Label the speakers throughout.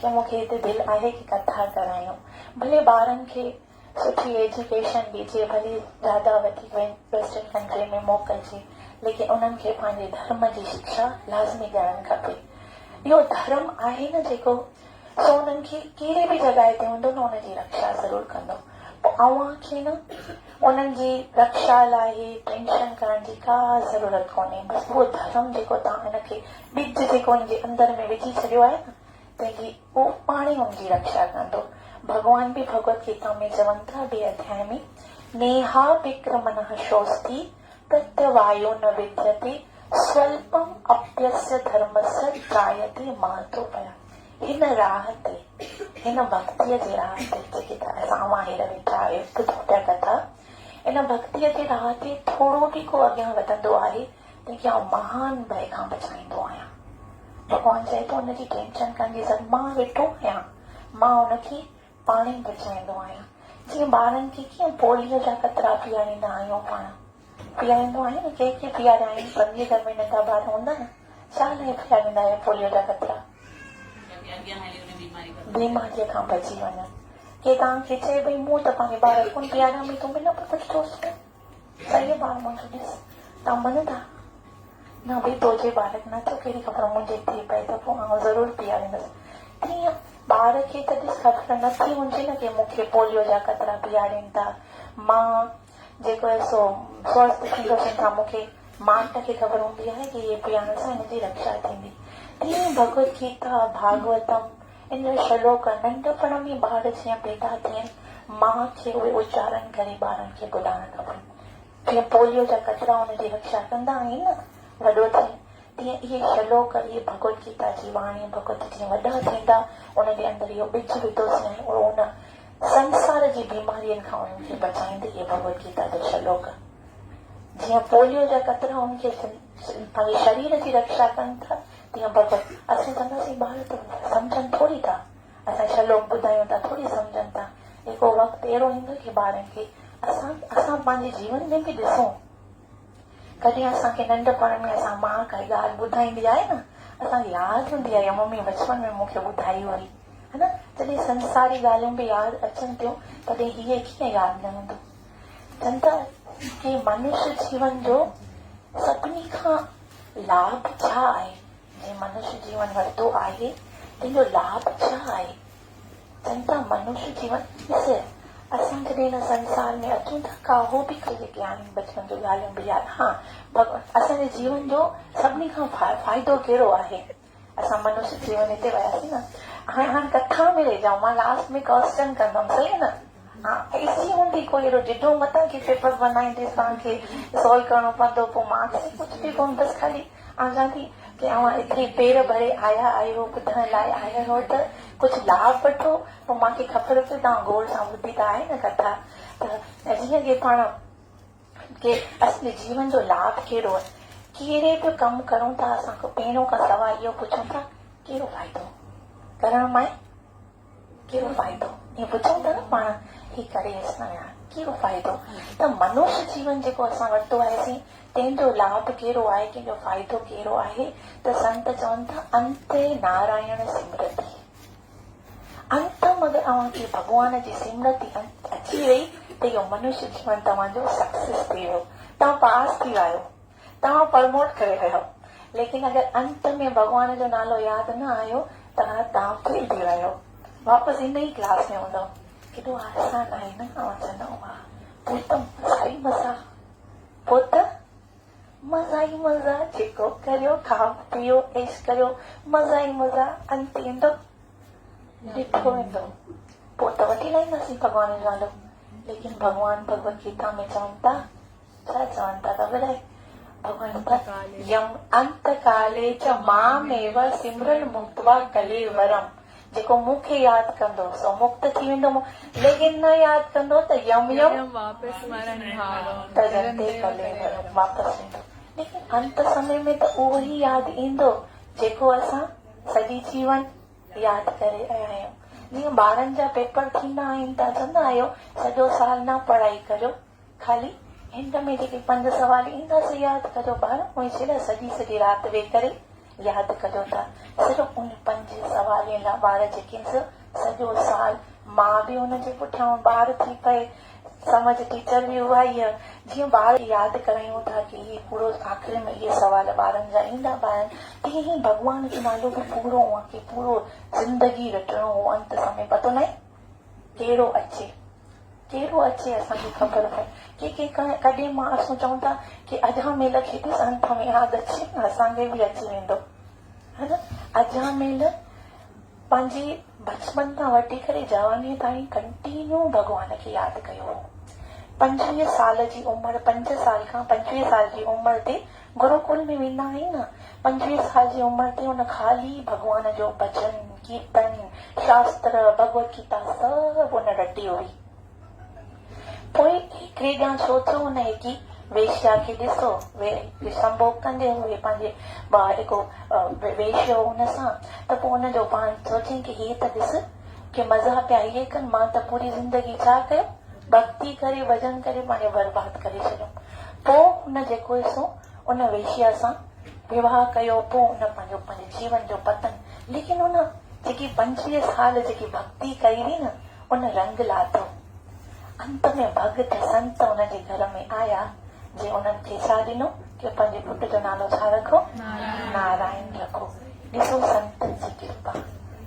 Speaker 1: कि मूंखे हिते दिलि आहे कि कथा करायूं। भले ॿारनि खे सुठी एजुकेशन ॾिजे, भले ज़्यादा वधीक वेस्टर्न कंट्री में मोकिलिजे, लेकिन उन्हनि खे पंहिंजे धर्म जी शिक्षा लाज़मी ॾियणु खपे। इहो धर्म आहे न जेको, सो उन्हनि खे कहिड़े बि जॻह ते हूंदो न उनजी रक्षा ज़रूरु कंदो। अव्हांखे न उन्हनि जी रक्षा लाइ टेंशन करण जी का ज़रूरत कोन्हे। बसि उहो धर्म जेको तव्हां हिनखे ॿिज जेको हुनजे अंदर में विझी छॾियो आहे न, तंहिंजी उहो पाण ई हुनजी रक्षा कंदो। भगवान भी भगवत गीता में चवनि था ॿिए अध्याय में, नेहा विक्रमनः शोस्ति प्रत्यवायो न विद्यते स्वल्पम अप्यस्य धर्मस्य त्रायते महत्वपया। हिन राह ते, हिन भक्तीअ जे राह ते जेके असां हींअर वेठा आहियो ॿुधो कथा, इन भक्तीअ जे राह ते थोरो बि को अॻियां वधंदो आहे तंहिंखे आउं महान भय खां बचाईंदो आहियां। भॻवान चए थो हुनजी टेंशन करण जी मां वेठो आहियां, मां हुनखे पाण ई बचाईंदो आहियां। जीअं ॿारनि खे कीअं पोलियो जा कतरा पीआरींदा आहियूं, पाण पीआरींदो आहियूं न, कंहिंखे पीआरिया आहियूं, 15 घर में नंढा ॿार हूंदा न, छा लाइ पीआरींदा आहियूं पोलियो जा कतरा? बीमारीअ खां बची वञनि। के तव्हांखे चए भई मूं त पंहिंजे ॿार कोन पीआरिया, में तूं बिना पुछो सही ॿार मुंहिंजो ॾिस, तव्हां मञंदा न भई तुंहिंजे ॿार खे न थियो, कहिड़ी ख़बर मुंहिंजे थी पए त पोइ आउं ज़रूरु पीआरींदसि। तीअं ॿार खे त ॾिस ख़बर नथी हुजे न कि मूंखे पोलियो जा कतरा पीआरीनि था, मां जेको सो स्वस्थ थींदुसि खां मूंखे माट खे ख़बर हूंदी आहे कि इहे पीआरण सां हिनजी रक्षा थींदी। तीअं भगवत गीता भागवतम इन श्लोक नंढपण में ॿार जीअं पैदा थियनि, मां खे उहे उच्चारण करे ॿारनि खे ॿुधाइणु खपनि। जीअं पोलियो जा कतरा हुनजी रक्षा कंदा आहिनि न वॾो थिए, तीअं इहे श्लोक, इहे भगवत गीता जी वाणी भगवत जीअं वॾा थींदा उनजे अंदरि इहो ॿिज विधोसीं ऐं उन संसार जी बीमारियुनि खां उन्हनि खे बचाईंदी। इहे भगवत गीता जो श्लोक जीअं पोलियो जा कतरा उनखे पंहिंजे शरीर जी रक्षा कनि था, तीअं भगवत असां चवंदासीं ॿार त सम्झनि थोरी था, असां श्लोक ॿुधायूं था थोरी सम्झनि था। हिकु वक़्तु अहिड़ो ईंदो कि ॿारनि खे असां पंहिंजे जीवन में बि ॾिसूं, कॾहिं असांखे नंढपण में असां मां काई ॻाल्हि ॿुधाईंदी आहे न, असांखे यादि हूंदी आहे मम्मी बचपन में मूंखे ॿुधाई हुई, है न। जॾहिं संसारी ॻाल्हियूं बि यादि अचनि थियूं तॾहिं हीअ कीअं यादि न हूंदो। चवनि था कि मनुष्य जीवन जो सभिनी खां लाभ छा आहे, जंहिं मनुष्य जीवन वरितो आहे तंहिंजो लाभ छा आहे। चवनि था मनुष्य जीवन, ॾिस असां जॾहिं हिन संसार में अचूं था का हो बि जेके आहिनि बचपन जो ॻाल्हियूं बि यादि, हा असांजे जीवन जो सभिनी खां फ़ाइदो कहिड़ो आहे। असां मनुष्य जीवन हिते वियासीं न, हाणे कथा में रही जाऊं, मां लास्ट में क्वेश्चन कंदमि, सही है न। हाँ ऐसी हूंदी कोई अहिड़ो ॾिढो मतां कि पेपर बनाईंदे तव्हांखे सॉल्व करणो पवंदो, पोइ मार्क्स कुझु बि कोन, बसि खाली चवां थी कि अव्हां एतिरी पेर भरे आया आहियो, ॿुधण लाइ आया आहियो त कुझु लाभ वठो। पोइ मूंखे ख़बर पई तव्हां गौर सां ॿुधी त आहे न कथा, त जीअं कि पाण के असली जीवन जो लाभ कहिड़ो आहे, कहिड़े बि कमु करूं था असांखे पहिरियों खां सवाइ इहो पुछूं था कहिड़ो फ़ाइदो करण मां, कहिड़ो फ़ाइदो, ईअं पुछूं था न पाण, ही करे असां कहिड़ो फ़ाइदो। त मनुष्य जीवन जेको असां वरितो आहेसीं तंहिंजो लाभ कहिड़ो आहे, कंहिंजो फ़ाइदो कहिड़ो आहे। त संत चवनि था अंते नारायण सिमरती, अंत में अगर अव्हांखे भगवान जी सिमरती अची वई त इहो मनुष्य जीवन तव्हांजो सक्सेस थी वियो, तव्हां पास थी विया, तव्हां प्रमोट करे रहियो। लेकिन अगर अंत में भगवान जो नालो यादि न आयो त तव्हां फेल थी विया, वापसि इन ई क्लास में हूंदो। केॾो आसान आहे न, चवंदा पोइ त मज़ा ई मज़ा, पोइ त मज़ा ई मज़ा, जेको करियो खाओ पीओ ऐश करियो, मज़ा ई मज़ा, अंत ईंदो ॾिठो वेंदो, पोइ त वठी लाहींदासीं भगवान जो नालो। लेकिन भगवान भगवत गीता में चवनि था, छा चवनि था ख़बर आहे, भगवान यम अंत काले च मामेव सिमरन मुक्त्वा कलेवरम, जेको मूंखे यादि कंदो सो मुक्त थी वेंदो, लेकिन न यादि कंदो त यम यम वापसि वेंदो। लेकिन अंत समय में त उहो ई यादि ईंदो जेको असां सॼी जीवन यादि करे रहिया आहियूं। जीअं ॿारनि जा पेपर थींदा आहिनि त चवंदा आहियो सॼो साल न पढ़ाई करियो, खाली हिन में जेके 5 सवाल ईंदासीं यादि करियो। ॿार मुंहिंजी सॼी राति वेही करे यादि कयो था। सिर्फ़ु उन 5 सवालनि लाइ ॿार जेके सॼो साल मां बि हुनजे पुठियां ॿार थी पए, समझ टीचर बि उहा ई आहे। जीअं ॿार यादि करायूं था की ही पूरो आख़िरि में इहे सवाल ॿारनि जा ईंदा ॿारनि, तीअं ई भॻवान जो नालो बि पूरो आहे की पूरो ज़िंदगी रटणो हो। अंत समय पतो न कहिड़ो अचे असांखे ख़बर पए की कॾहिं मां असां चऊं था की अजामेल खे ॾिस अंत में यादि अचे न, असांखे बि अची वेंदो है न। अजामेल पंहिंजी बचपन खां वठी करे जवानीअ ताईं कंटिन्यू भॻवान खे यादि कयो हो। 25 साल जी उमिरि, 5 साल खां 25 साल जी उमिरि ते गुरुकुल में वेंदा आहिनि न, 25 साल जी उमिरि ते हुन ख़ाली भॻवान जो भजन, कीर्तन, शास्त्र, भगवत गीता सभु हुन रटी हुई। पोइ हिकिड़े ॾींहुं छो थियो हुन हिकु वेश्या खे ॾिसो, संभोग कंदे हुए पंहिंजे वेश्या हुन सां, त पोइ हुनजो पाण सोचई की हीअ त ॾिस की मज़ा पिया इहे कनि, मां त पूरी ज़िंदगी छा कयो, भक्ति करे भजन करे पंहिंजो बर्बाद करे छॾियो। पोइ हुन जेको सो उन वेश्या सां विवाह कयो, पोइ हुन पंहिंजे जीवन जो पतन, लेकिन हुन जेकी 25 साल जेकी भक्ति कई हुई न, उन रंग लाथो। अंत में भगत संत हुनजे घर में आया, जे उन्हनि खे छा ॾिनो कि पंहिंजे पुट जो नालो छा रखो, नारायण रखो। ॾिसो संतनि जी कृपा,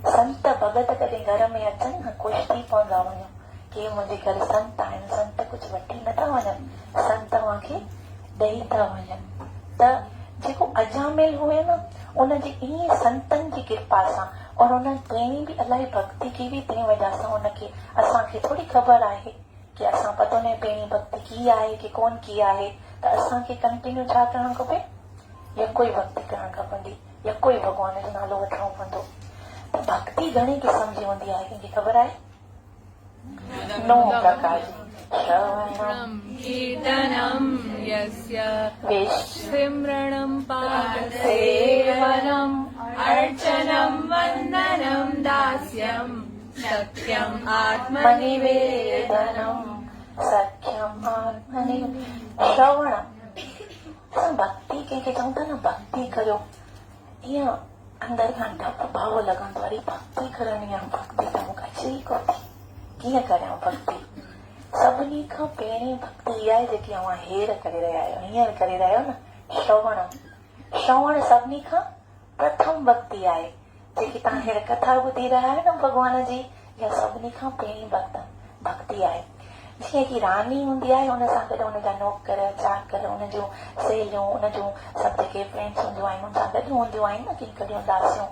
Speaker 1: संत भगत कॾहिं घर में अचनि न, ख़ुशि थी पवंदा वञो कि मुंहिंजे घर संत आहिनि, संत कुझु वठी नथा वञनि, संत तव्हांखे ॾेई था वञनि। त जेको अजामेल हुए न, उनजी ईअं संतनि जी कृपा सां, और उन्हनि पहिरीं बि इलाही भक्ति की हुई, तंहिं वजह सां उनखे असांखे थोरी ख़बर आहे कि असां पतो न पहिरीं भक्ति की आहे कि कोन की आहे, त असांखे कंटिन्यू छा करणु खपे, यको ई भक्ति करणु खपंदी, यको ई भॻवान जो नालो वठणो पवंदो। त भक्ति घणे क़िस्म जी हूंदी आहे, कंहिंखे ख़बर आहे? 9 प्रकार जी। श्रवणम
Speaker 2: कीर्तनम यस्य
Speaker 1: सिमरणम
Speaker 2: सेवनम अर्चनम वंदनम दास्यम सत्यम
Speaker 1: आत्मनिवेदनम सख्यम श्रवणम। भक्ति कंहिंखे चऊं था न, भक्ति कयो, ईअं अंदरि खां डपु भाव लॻंदो, वरी भक्ति करणी आहे, भक्ति त मूंखे अचे ई कोन थी, कीअं करियां भक्ति। सभिनी खां पहिरीं भक्ति इहा आहे जेकी अव्हां हेर करे रहिया आहियो, हींअर करे रहिया आहियो न, श्रवण सभिनी खां प्रथम भक्ति आहे। जेकी तव्हां हींअर कथा ॿुधी रहिया आहियो न भॻवान जी, इहा सभिनी खां पहिरीं भक्ति आहे। जीअं की रानी हूंदी आहे, हुन सां गॾु हुनजा नौकर चाकर, हुन जूं सहेलियूं, हुन जूं सभु जेके फ्रेंड्स हूंदियूं आहिनि, हुन सां गॾु हूंदियूं आहिनि न, की कॾहिं दासियूं।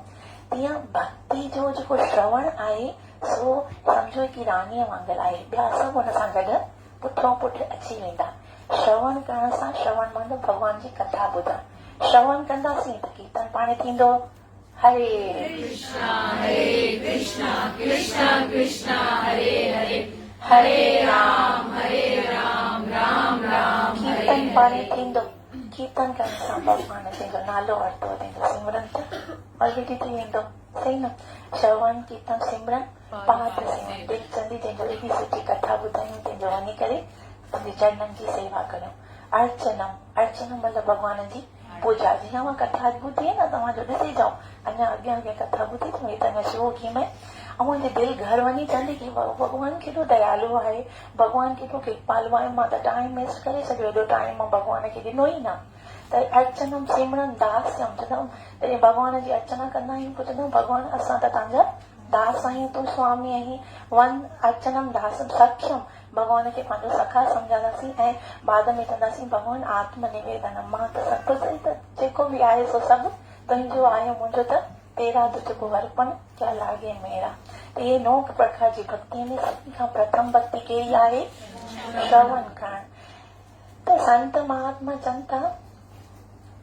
Speaker 1: तीअं भक्ति जो जेको श्रवण आहे, सो सम्झो की रानीअ वांगुरु आहे, ॿिया सभु हुन सां गॾु पुठियों पुठि अची वेंदा। श्रवण करण सां, श्रवण मतिलबु भॻवान जी कथा ॿुधणु, श्रवण कंदासीं त कीर्तन पाणे थींदो। हरे
Speaker 2: कृष्णा कृष्णा कृष्णा हरे हरे, हरे राम राम राम
Speaker 1: कीर्तन पाणे थींदो। कीर्तन करण सां भॻवान जंहिंजो नालो वरितो, तंहिंजो सिमरन त ऑलरेडी थी वेंदो, सही न। श्रवण कीर्तन सिमरन पाठ सिमरन टेकचंदी, जंहिंजो एॾी सुठी कथा ॿुधायूं, तंहिंजो वञी करे पंहिंजे चरणनि जी सेवा करियो। अर्चनम मतिलबु भॻवान जी पूजा। जीअं मां कथा ॿुधी आहे न, तव्हांजो ॾिसी जाओ, अञा अॻियां कथा ॿुधी थी त अञा शुरू की में ऐं मुंहिंजी दिलि घर वञी चवंदी की भॻवान केॾो दयालु आहे, भॻवान केॾो कृपालु आहे, मां त टाइम वेस्ट करे छॾियो, एॾो टाइम मां भॻवान खे ॾिनो ई न। त अर्चनम सिमरन दास्यम, जॾहिं भॻवान जी अर्चना कंदा आहियूं, पुछंदमि भॻवान असां त तव्हांजा दास आहियूं, तूं स्वामी आहीं। वन अर्चनम दासम सख्यम, भॻवान खे पंहिंजो सखा सम्झंदासीं, ऐं बाद में चवंदासीं भॻवान आत्मनिवेदनम, मां त सभु सही, त जेको बि आहे सो सभु तुंहिंजो आहे, मुंहिंजो त तेरा तुझको अर्पण क्या लागे मेरा। त इहे 9 प्रकार जी भक्ति में सभिनी खां प्रथम भक्ति कहिड़ी आहे? श्रवण करण। त संत महात्मा चवनि था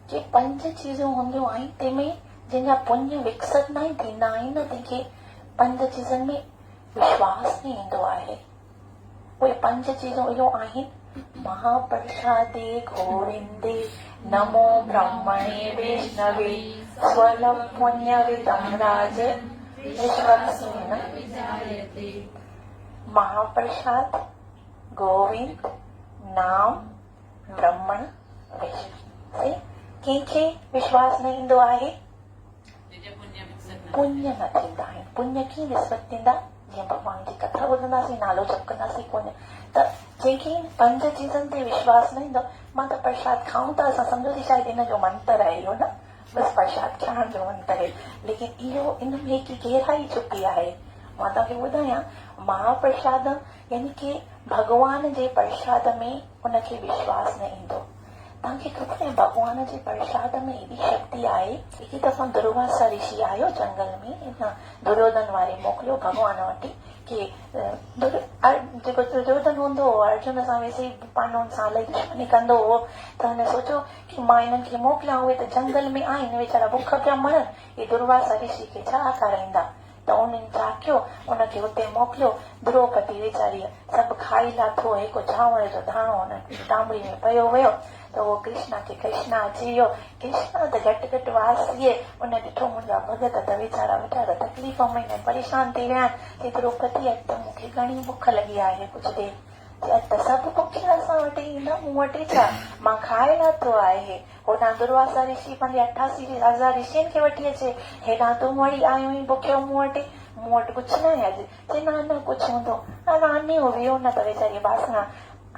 Speaker 1: कि 5 चीजूं हूंदियूं आहिनि, तंहिंमें जंहिंजा पुण्य विकसित न थींदा आहिनि न, तंहिंखे 5 चीजनि में विश्वास न ईंदो आहे। उहे 5 चीजूं इहो आहिनि: महाप्रसादे गोविंदे नमो ब्रह्मणे वैष्णवे स्वलम पुण्यविदं राज विश्वक्सेन। महाप्रसाद, गोविंद, नाम, ब्रह्मण, विष्णु। कंहिंखे विश्वास न ईंदो आहे? पुण्य न थींदा आहिनि। पुण्य कीअं निस्बत थींदा? जीअं भॻवान जी कथा ॿुधंदासीं, नालो जप कंदासीं, पुण्य। त जंहिंखे 5 चीज़नि ते विश्वास न ईंदो, मां त प्रसाद खाऊं था, असां सम्झोसीं शायदि इन जो मंत्र आहे इहो, न बसि प्रसाद खाइण जो मंत्र आहे, लेकिन इहो इन में हिकु गहराई छुपी आहे। मां तव्हांखे ॿुधायां, महाप्रसाद यानी की भॻवान जे प्रसाद में उनखे विश्वास न ईंदो। तव्हांखे ख़बर आहे भॻवान जे प्रसाद में एॾी शक्ति आहे। हिकु दफ़ा दुर्वासा ऋषि आयो जंगल में, दुर्योधन वारे मोकिलियो भॻवान वटि कि जेको दुर्योधन हूंदो हो अर्जुन सां वैसे ई पांडवनि सां इलाही दुश्मनी कंदो हो, त हुन सोचियो कि मां इन्हनि खे मोकिलियां, उहे त जंगल में आहिनि, वीचारा बुख पिया मरनि, ये दुर्वासा ऋषि खे छा खाराईंदा। त उन्हनि छा कयो, उनखे हुते मोकिलियो। द्रौपदी वीचारी सभु खाई लाथो, हिकु चांवर जो दाणो हुन डांबड़ी में पियो वियो। त उहो कृष्णा खे कृष्णा अची वियो। कृष्णा त घटि घटि वासीअ, उन ॾिठो मुंहिंजा भॻत त वीचारा वीचारा तकलीफ़ में परेशान थी विया आहिनि। द्रौपदी अॼु त मूंखे घणी बुख लॻी आहे, कुझु ॾे। त सभु बुखिया असां वटि ईंदा, मूं वटि छा, मां खाए लाथो आहे। होॾां दुर्वासा ऋषि पंहिंजे 88,000 ऋषियुनि खे वठी अचे, हेॾां तूं वरी आयो आहीं बुखियो मूं वटि कुझु न आहे अॼु। चई न कुझु हूंदो, रानी वियो न त वीचारी बासण,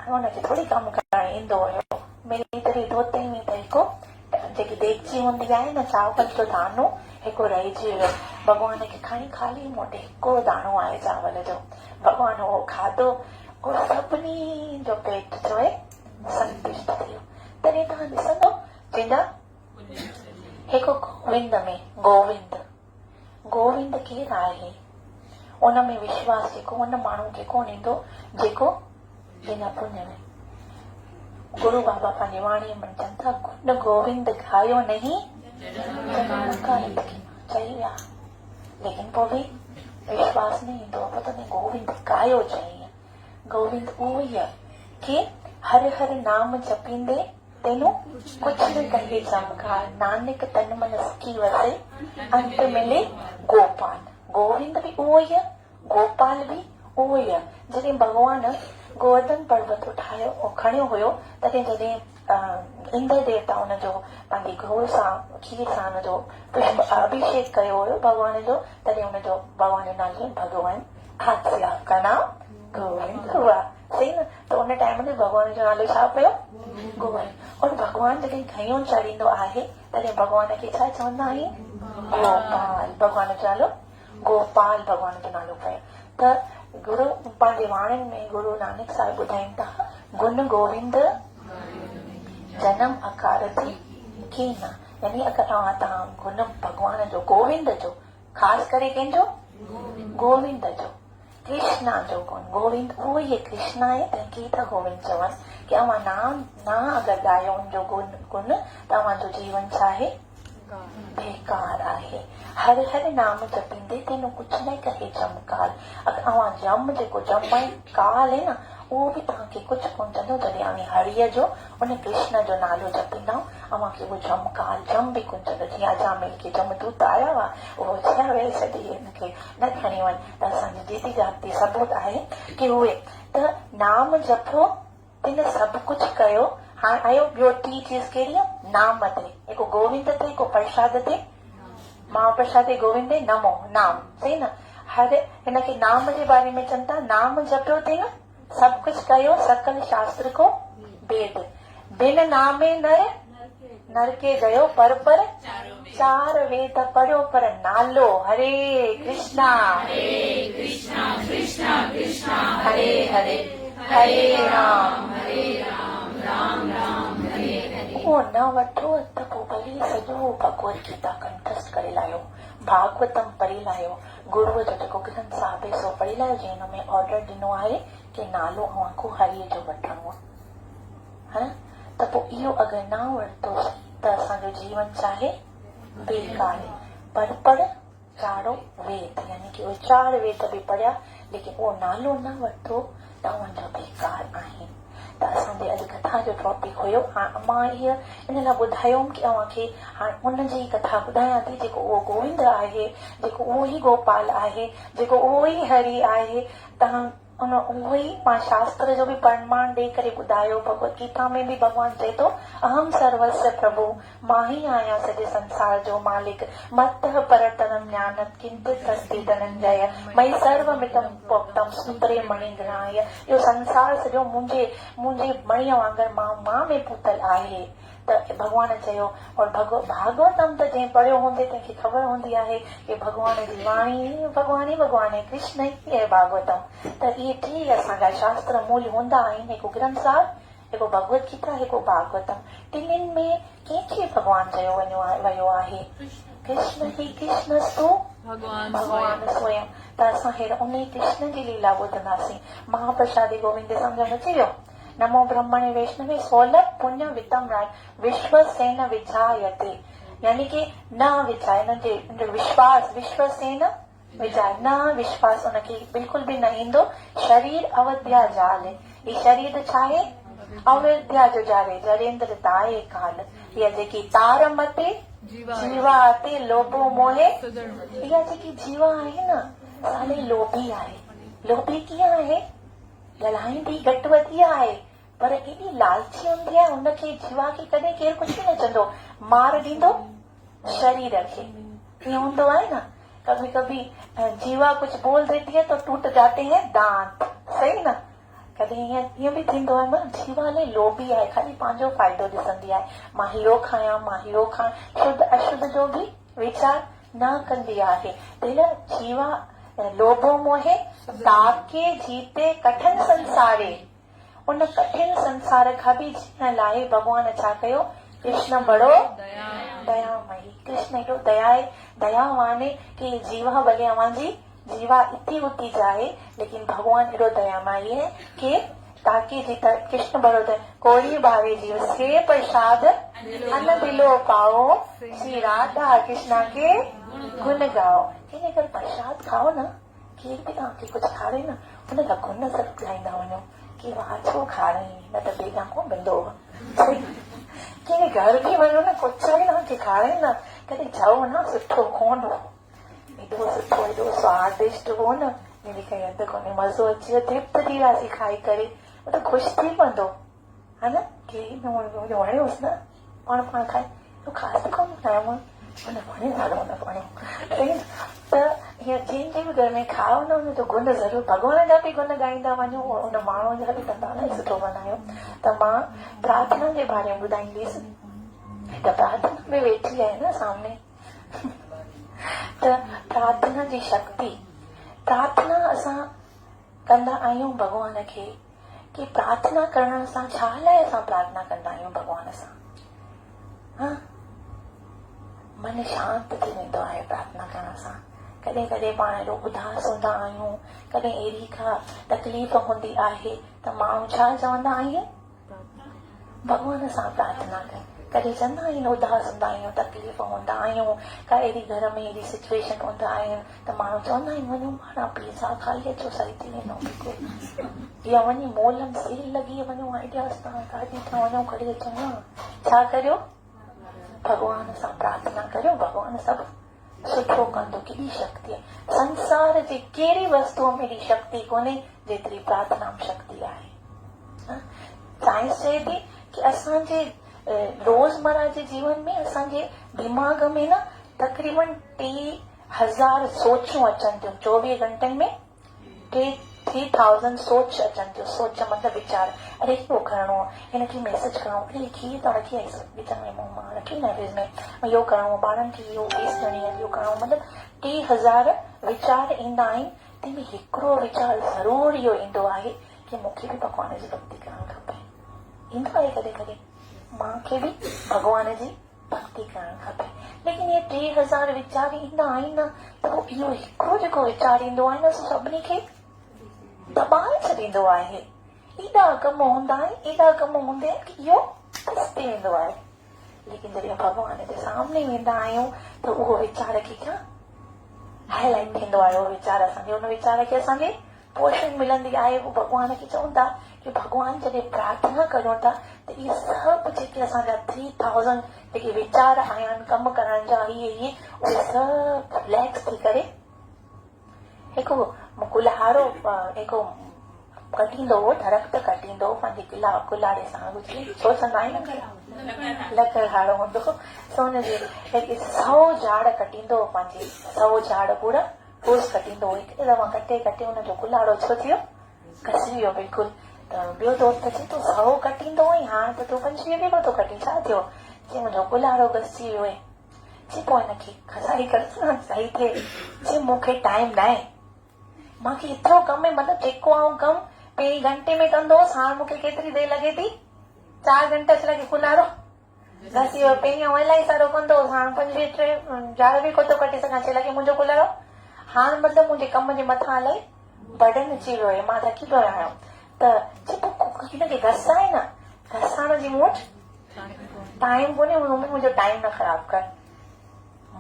Speaker 1: हुनखे थोरी कमु करणु ईंदो हुयो। मेरी तरी धोते में त हिकु जेकी देगची हूंदी आहे न, चावल जो दानो हिकु रहिजी वियो। भॻवान खे खणी खाली मूं वटि हिकु दाणो आहे चावल जो। भॻवान उहो खाधो, उहो सभिनी जो पेट जो आहे संतुष्ट थियो। तॾहिं तव्हां ॾिसंदो चवंदा हिकु गोविंद में गोविंद केरु आहे, उन में विश्वास जेको उन माण्हू खे कोन ईंदो जेको बिना पुण्य में। गुरु बाबा पंहिंजी वाणीअ में चवनि था, गुण गोविंद गायो नहीं चई विया, लेकिन पोइ बि विश्वास न ईंदो। पतो नहीं गोविंद गायो चई। गोविंद उहो ई आहे कि हर हर नाम जपींदे तेनू कुछ न कहे चमकार, नानक तन मन सखी वसे अंत मिले गोपाल। गोविंद भी उहो ई आहे, गोपाल भी उहो ई आहे। जॾहिं भॻवान गोवर्धन पर्वत उठायो खणियो हुयो, तॾहिं जॾहिं इंद्र देवता हुनजो पंहिंजी गौ सां खीर सां हुनजो पुष्प अभिषेक कयो हुयो भॻवान जो, तॾहिं हुनजो भॻवान जो नालो भॻवान हास्या का नाम गोविंद हुआ, सही न। त उन टाइम में भॻवान जो नालो छा पियो, गोविंद। और भॻवान जॾहिं घयो चढ़ींदो आहे तॾहिं भॻवान खे छा चवंदा आहियूं, गोपाल। भॻवान जो नालो गोपाल, भॻवान जो नालो पियो। त गुरु पंहिंजे वाणियुनि में गुरु नानक साहिब ॿुधाइनि था, गुण गोविंद जनम अकारती कीन, यानी अगरि तव्हां गुण भॻवान जो गोविंद जो, ख़ासि करे कंहिंजो, गोविंद जो, कृष्णा जो गुण। गोविंद उहो ई कृष्णा आहे, तंहिंखे त गोविंद चवनि कि अवां नाम ना अगरि ॻायो उनजो गुण तव्हांजो जीवन छा आहे, बेकार आहे। हर हर नाम जपींदे तेनू कुझु न कहे चमकार। अगरि अवां जम जेको जम आहे काल आहे न, उहो बि तव्हांखे कुझु कोन चवंदो। जॾहिं अव्हां हरिय जो उन कृष्ण जो नालो जपींदा अव्हांखे उहो जम काल जम बि कोन चवंदो। जीअं अजामिल खे जमदूत आया हुआ, उहो छह वेल छॾी हिनखे न खणी वञ, त असांजी दीदी जाती सबूत आहे कि उहे त नाम जपो तिन सभु कुझु कयो। हाणे आयो ॿियो टी चीज़ कहिड़ी आहे, नाम ते, हिकु गोविंद ते, हिकु प्रसाद ते, महाप्रसाद गोविंद नमो नाम, सही न। हर हिनखे नाम जे बारे में चवनि था, नाम जपियो ते न सभु कुझु कयो, सकल शास्त्र को वेद, बिन नामे नर के गयो पर चार वेद पढ़ियो पर नालो हरे कृष्णा कृष्णा कृष्णा हरे हरे हरे राम राम राम हरे हरे। उहो न वठो त पोइ भली सॼो भगवत गीता कंठस्थ करे लाहियो, भागवतम पढ़ी लाहियो, गुरूअ जो जेको ग्रंथ साहिब आहे सो पढ़ी लाहियो, जंहिं हुन में ऑर्डर ॾिनो आहे कि नालो अव्हांखो हरीअ जो वठिणो आहे, न। त पोइ इहो अगरि न वरितोसीं त असांजो जीवन चाहे बेकार आहे। पर चारो वेद, यानी कि उहे 4 वेद बि पढ़िया, लेकिन उहो नालो न वरितो त उनजा बेकार आहिनि। त असांजे अॼु कथा जो टॉपिक हुयो, मां हीअ इन लाइ ॿुधायोमि कि अव्हांखे हाणे उनजी कथा ॿुधायां थी, जेको उहो गोविंद आहे, जेको उहो ई गोपाल आहे, जेको उहो ई हरि आहे। तव्हां उन उहो ई मां शास्त्र जो बि प्रमाण ॾेई करे ॿुधायो। भगवत गीता में बि भॻवान चए थो, अहम सर्वस्य प्रभु, मां ई आहियां सॼे संसार जो मालिक, मत्तः परतरम ज्ञानम किंचित् अस्ति धनंजय, मयि सर्वमिदं प्रोक्तम सूत्रे मणिग्रहाय। इहो संसार सॼो मुंहिंजे मणीअ वांगुरु मां में पूतल आहे। त भॻवान चयो, और भागवतम त जंहिं पढ़ियो हूंदे तंहिंखे ख़बर हूंदी आहे कि भॻवान जी वाणी भॻवान आहे, कृष्ण ई आहे भागवतम। त इहे टे असांजा शास्त्र मूल हूंदा आहिनि, हिकु ग्रंथ साहिब, हिकु भगवत गीता, हिकु भागवतम। टिनिनि में कंहिंखे भॻवान चयो वियो आहे? कृष्ण ही कृष्णस्तु भगवान स्वयं। त असां उन कृष्ण जी लीला ॿुधंदासीं। महाप्रसादी गोविंद सम्झ में अची वियो। नमो ब्रह्मणे वैष्णवे सोलह पुण्य वितम राय विश्वसेन विजायते, यानी कि न विजाय, हिनजे विश्वास, विश्वसेन विजाय, न विश्वास उनखे बिल्कुल भी न ईंदो। शरीर अवध्या जाल, ही शरीर छा आहे? अवध्या जो जाल, जरेंद्र दाए काल। इहा जेकी तार मते जीवा ते लोभो मोहे, इहा जेकी जीवा आहे न, साले लोभी आहे। लोभी कीअं आहे? ॻाल्हाईंदी घटि वधी आहे, पर एॾी लालची हूंदी आहे, हुनखे जीवा खे कॾहिं केरु कुझु बि न चवंदो, मार ॾींदो शरीर खे। ईअं हूंदो आहे न, कभी कभी जीवा कुछ बोल देती है तो टूट जाते हैं दांत, सही न। कॾहिं ईअं बि थींदो आहे न, जीवा इलाही लोभी आहे, खाली पंहिंजो फ़ाइदो ॾिसंदी आहे। मां इहो खायां, मां इहो खायां, शुद्ध अशुद्ध जो बि वीचार न कंदी आहे। दिल जीवा लोभो मोहे ताके जीते कठिन संसारे, उन कठिन संसार खां बि जीअण लाइ भॻवान छा कयो? कृष्ण बड़ो दयामयी, कृष्ण एॾो दयावान है कि जीवा भले अवांजी जीवा इति उति जाए, लेकिन भगवान एॾो दयामयी है कि ताकि जीता कृष्ण बड़ो कोई भावे जीव से प्रसाद अन्न दिलो पाओ, श्री राधा कृष्णा के गुण गाओ। इन करे प्रसाद खाओ न, केर बि तव्हांखे कुझु खारे न, हुनजा गुण सभु ॻाईंदा वञो कि वाह छो खाराई, न त बेगा कोन मिलंदो। कंहिंजे घर बि वञो न, कुझु बि तव्हांखे खाराई न, कॾहिं चओ न सुठो कोन हो, एॾो सुठो एॾो स्वादिष्ट हो न, मिली करे अधु कोन्हे, मज़ो अची वियो, तृप्त थी वियासीं खाई करे, त ख़ुशि थी पवंदो है न, कि वणियोसि न, पाण खाए तो ख़ासि कोन ठाहियो मां, हुन वणे ॾाढो न वणियो। त हीअं जंहिंजे बि घर में खाओ न, हुनजो गुण ज़रूरु, भॻवान जा बि गुण ॻाईंदा वञो, हुन माण्हू जा बि कंदा न, सुठो बनायो। त मां प्रार्थना जे बारे में ॿुधाईंदीसि। त प्रार्थना में वेठी आहे न सामने, त प्रार्थना जी शक्ति, प्रार्थना असां कंदा आहियूं भॻवान खे, कि प्रार्थना करण सां छा लाइ असां प्रार्थना कंदा आहियूं भॻवान सां? हा, मन शांत थी वेंदो आहे प्रार्थना करण सां। कॾहिं कॾहिं पाण एॾो उदास हूंदा आहियूं, कॾहिं अहिड़ी का तकलीफ़ हूंदी आहे त माण्हू छा चवंदा आहिनि? भॻवान सां प्रार्थना कनि। कॾहिं चवंदा आहिनि उदास हूंदा आहियूं, तकलीफ़ हूंदा आहियूं, का अहिड़ी घर में अहिड़ी सिचुएशन हूंदा आहिनि त माण्हू चवंदा आहिनि वञो पाण पिज़ा खाई अचो, सही थी वेंदो बिल्कुलु, या वञी मॉल में सेल लॻी वञो, आइडियास तव्हां गाॾी था वञो खणी अचो न। छा करियो? भॻवान सां प्रार्थना करियो, भॻवान सभु सुठो कंदो। केॾी शक्ति आहे संसार जी, कहिड़ी वस्तुअ में एॾी शक्ति कोन्हे जेतिरी प्रार्थना में शक्ति आहे। साइंस चए थी कि असांजे रोज़मर्रा जे जीवन में असांजे दिमाग़ में न तक़रीबन 3000 सोचूं अचनि थियूं, 24 घंटनि में 3000 सोच अचनि थियूं। सोच मतिलबु वीचार, अरे इहो करिणो आहे, हिनखे मैसेज करिणो, अरे कीअं त रखी आई विच में मां रखी न फ्रिज में, इहो करिणो, ॿारनि खे इहो फीस ॾियणी आहे, इहो करिणो, मतिलबु 3000 वीचार ईंदा आहिनि। तंहिंमें हिकिड़ो वीचार ज़रूरु इहो ईंदो आहे कि मूंखे बि भॻवान जी भक्ति करणु खपे। ईंदो आहे कॾहिं कॾहिं मूंखे बि भॻवान जी भक्ति करणु खपे, लेकिन इहे 3000 वीचार ईंदा आहिनि न, त पोइ इहो हिकिड़ो जेको वीचार ईंदो आहे न, सभिनी खे दॿाए छॾींदो आहे। एॾा कम हूंदा आहिनि, एॾा कम हूंदा आहिनि कि इहो फसी वेंदो आहे। लेकिन जॾहिं भॻवान जे सामने वेंदा आहियूं त उहो वीचार खे छा हाईलाइट थींदो आहे, उहो वीचार असांखे, उन वीचार खे असांखे पोषण मिलंदी आहे। उहो भॻवान खे चवनि था कि भॻवान जॾहिं प्रार्थना कयूं था त इहे सभु जेके असांजा 3000 जेके वीचार आया आहिनि कम करण जा, इहे उहे सभु रिलैक्स थी करे हिकु गुलहारो, हिकु कटींदो दरख़्त कटींदो पंहिंजे कुल्हाड़े सां गुज़री सोचंदा आहियूं न लकड़हारो हूंदो सोन जे 100 झाड़ कटींदो पंहिंजे 100 झाड़ पूरा रोज़ कटींदो हिकु दफ़ा कटे हुनजो कुल्हाड़ो छो थियो घसी वियो बिल्कुलु त ॿियो दोस्त चए थो 100 कटींदो आई हाणे त तूं 25 ॾींहं थो कटी छा थियो चई मुंहिंजो कुल्हाड़ो घसी वियो आहे चई पोइ हिनखे घसाई कर सही थिए चई मूंखे टाइम न आहे मूंखे एतिरो कमु आहे मतिलबु जेको आऊं कमु पहिरीं घंटे में कंदोसि हाणे मूंखे केतिरी देरि लॻे थी 4 घंटा लॻे कुल्हाड़ो घसी वियो पहिरीं आऊं इलाही सारो कंदोसि हाणे 25 झाड़ बि कोन थो कटे सघां चई लॻे मुंहिंजो कुल्हाड़ो हाणे मतिलबु मुंहिंजे कम जे मथां इलाही बर्डन अची वियो आहे मां थकी पियो आहियां त चए पोइ हिनखे घसाए न घसाइण जी मूं वटि टाइम कोन्हे मुंहिंजो टाइम न ख़राब कर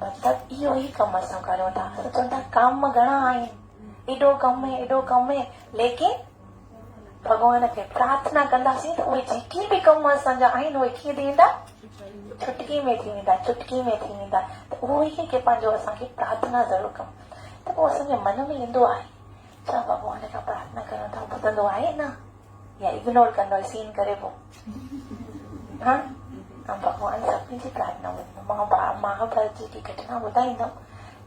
Speaker 1: मतिलबु इहो ई कमु असां करियूं था चवंदा कम घणा आहिनि एॾो कमु आहे लेकिन भॻवान खे प्रार्थना कंदासीं त उहे जेके बि कम असांजा आहिनि उहे कीअं थी वेंदा चुटकी में थी वेंदा त उहो ई की पंहिंजो असांखे प्रार्थना ज़रूरु कमु त पोइ असांजे मन में ईंदो आहे छा भॻवान खां प्रार्थना कयूं था ॿुधंदो आहे न या इग्नोर कंदो आहे सीन करे पोइ हा भॻवान सभिनी जी प्रार्थना ॿुधंदो महाभारत जी की घटना ॿुधाईंदमि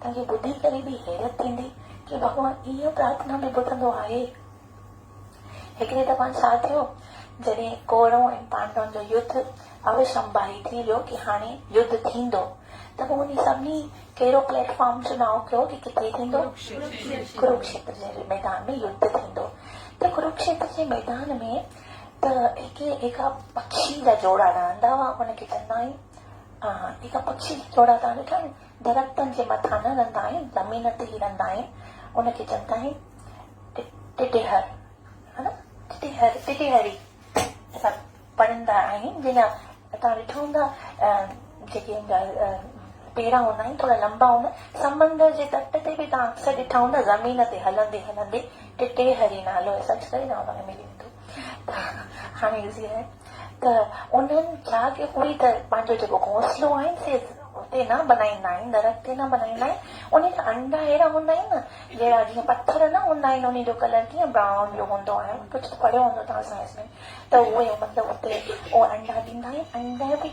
Speaker 1: तव्हांखे ॿुधी करे बि हैरत थींदी की भॻवान इहो प्रार्थना बि ॿुधंदो आहे हिकिड़े दफ़ा छा थियो जॾहिं कौरव ऐं पांडवनि जो युद्ध अवशंभाई थी वियो की हाणे युद्ध थींदो त पोइ उन सभिनी कहिड़ो प्लेटफॉर्म चुनाव कयो की किथे थींदो कुरुक्षेत्र जे मैदान में युद्ध थींदो त कुरुक्षेत्र जे मैदान में त हिकु पक्षी जा जोड़ा रहंदा हुआ उनखे चवंदा आहिनि हिकु पक्षी जा जोड़ा तव्हां ॾिठा आहिनि दरख़्तनि जे मथां न रहंदा आहिनि ज़मीन ते ई रहंदा आहिनि उनखे चवंदा आहिनि टिटेहर हा न टिटेहरी असां पढ़ंदा आहियूं जिन तव्हां ॾिठो हूंदा जेके पेड़ा हूंदा आहिनि थोरा लंबा हूंदा समुंड जे तट ते बि तव्हां अक्सर ॾिठा हूंदा ज़मीन ते हलंदे टिटेहरी नालो सर्च करे तव्हां मिली वेंदो हाणे ईज़ी आहे त उन्हनि छा की उहे त पंहिंजो जेको घोंसलो आहे से उते न बनाईंदा आहिनि दरख़्त ते न बनाईंदा आहिनि उन जा अंडा अहिड़ा हूंदा आहिनि न जहिड़ा जीअं पत्थर न हूंदा आहिनि उन जो कलर कीअं ब्राउन जो हूंदो आहे कुझु पढ़ियो हूंदो तव्हां साइंस में त उहे मतिलबु उते उहे अंडा ॾींदा आहिनि अंडा बि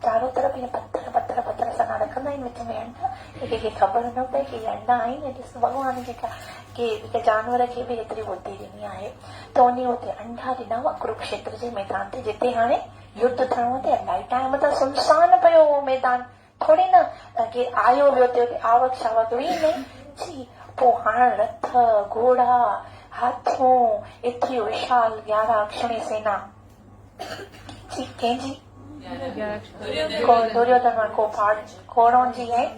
Speaker 1: चारो तरफ़ ईअं पत्थर सना रखंदा आहिनि विच में अंडा कंहिंखे ख़बर न पए की अंडा आहिनि ॾिस भॻवान के हिकु जानवर खे बि एतिरी बुद्धि ॾिनी आहे त उन उते अंडा ॾिना हुआ कुरुक्षेत्र जे मैदान ते जिते हाणे युद्ध थियणो ते इलाही टाइम त सुनसान पियो उहो मैदान थोरी न के आयो वियो ते उते आवक शावक हुई न जी पोइ हाणे रथ घोड़ा हाथियूं एतिरी विशाल 11 अक्षणी सेना जी कंहिंजी दुर्योधन को कौरवनि जी ऐं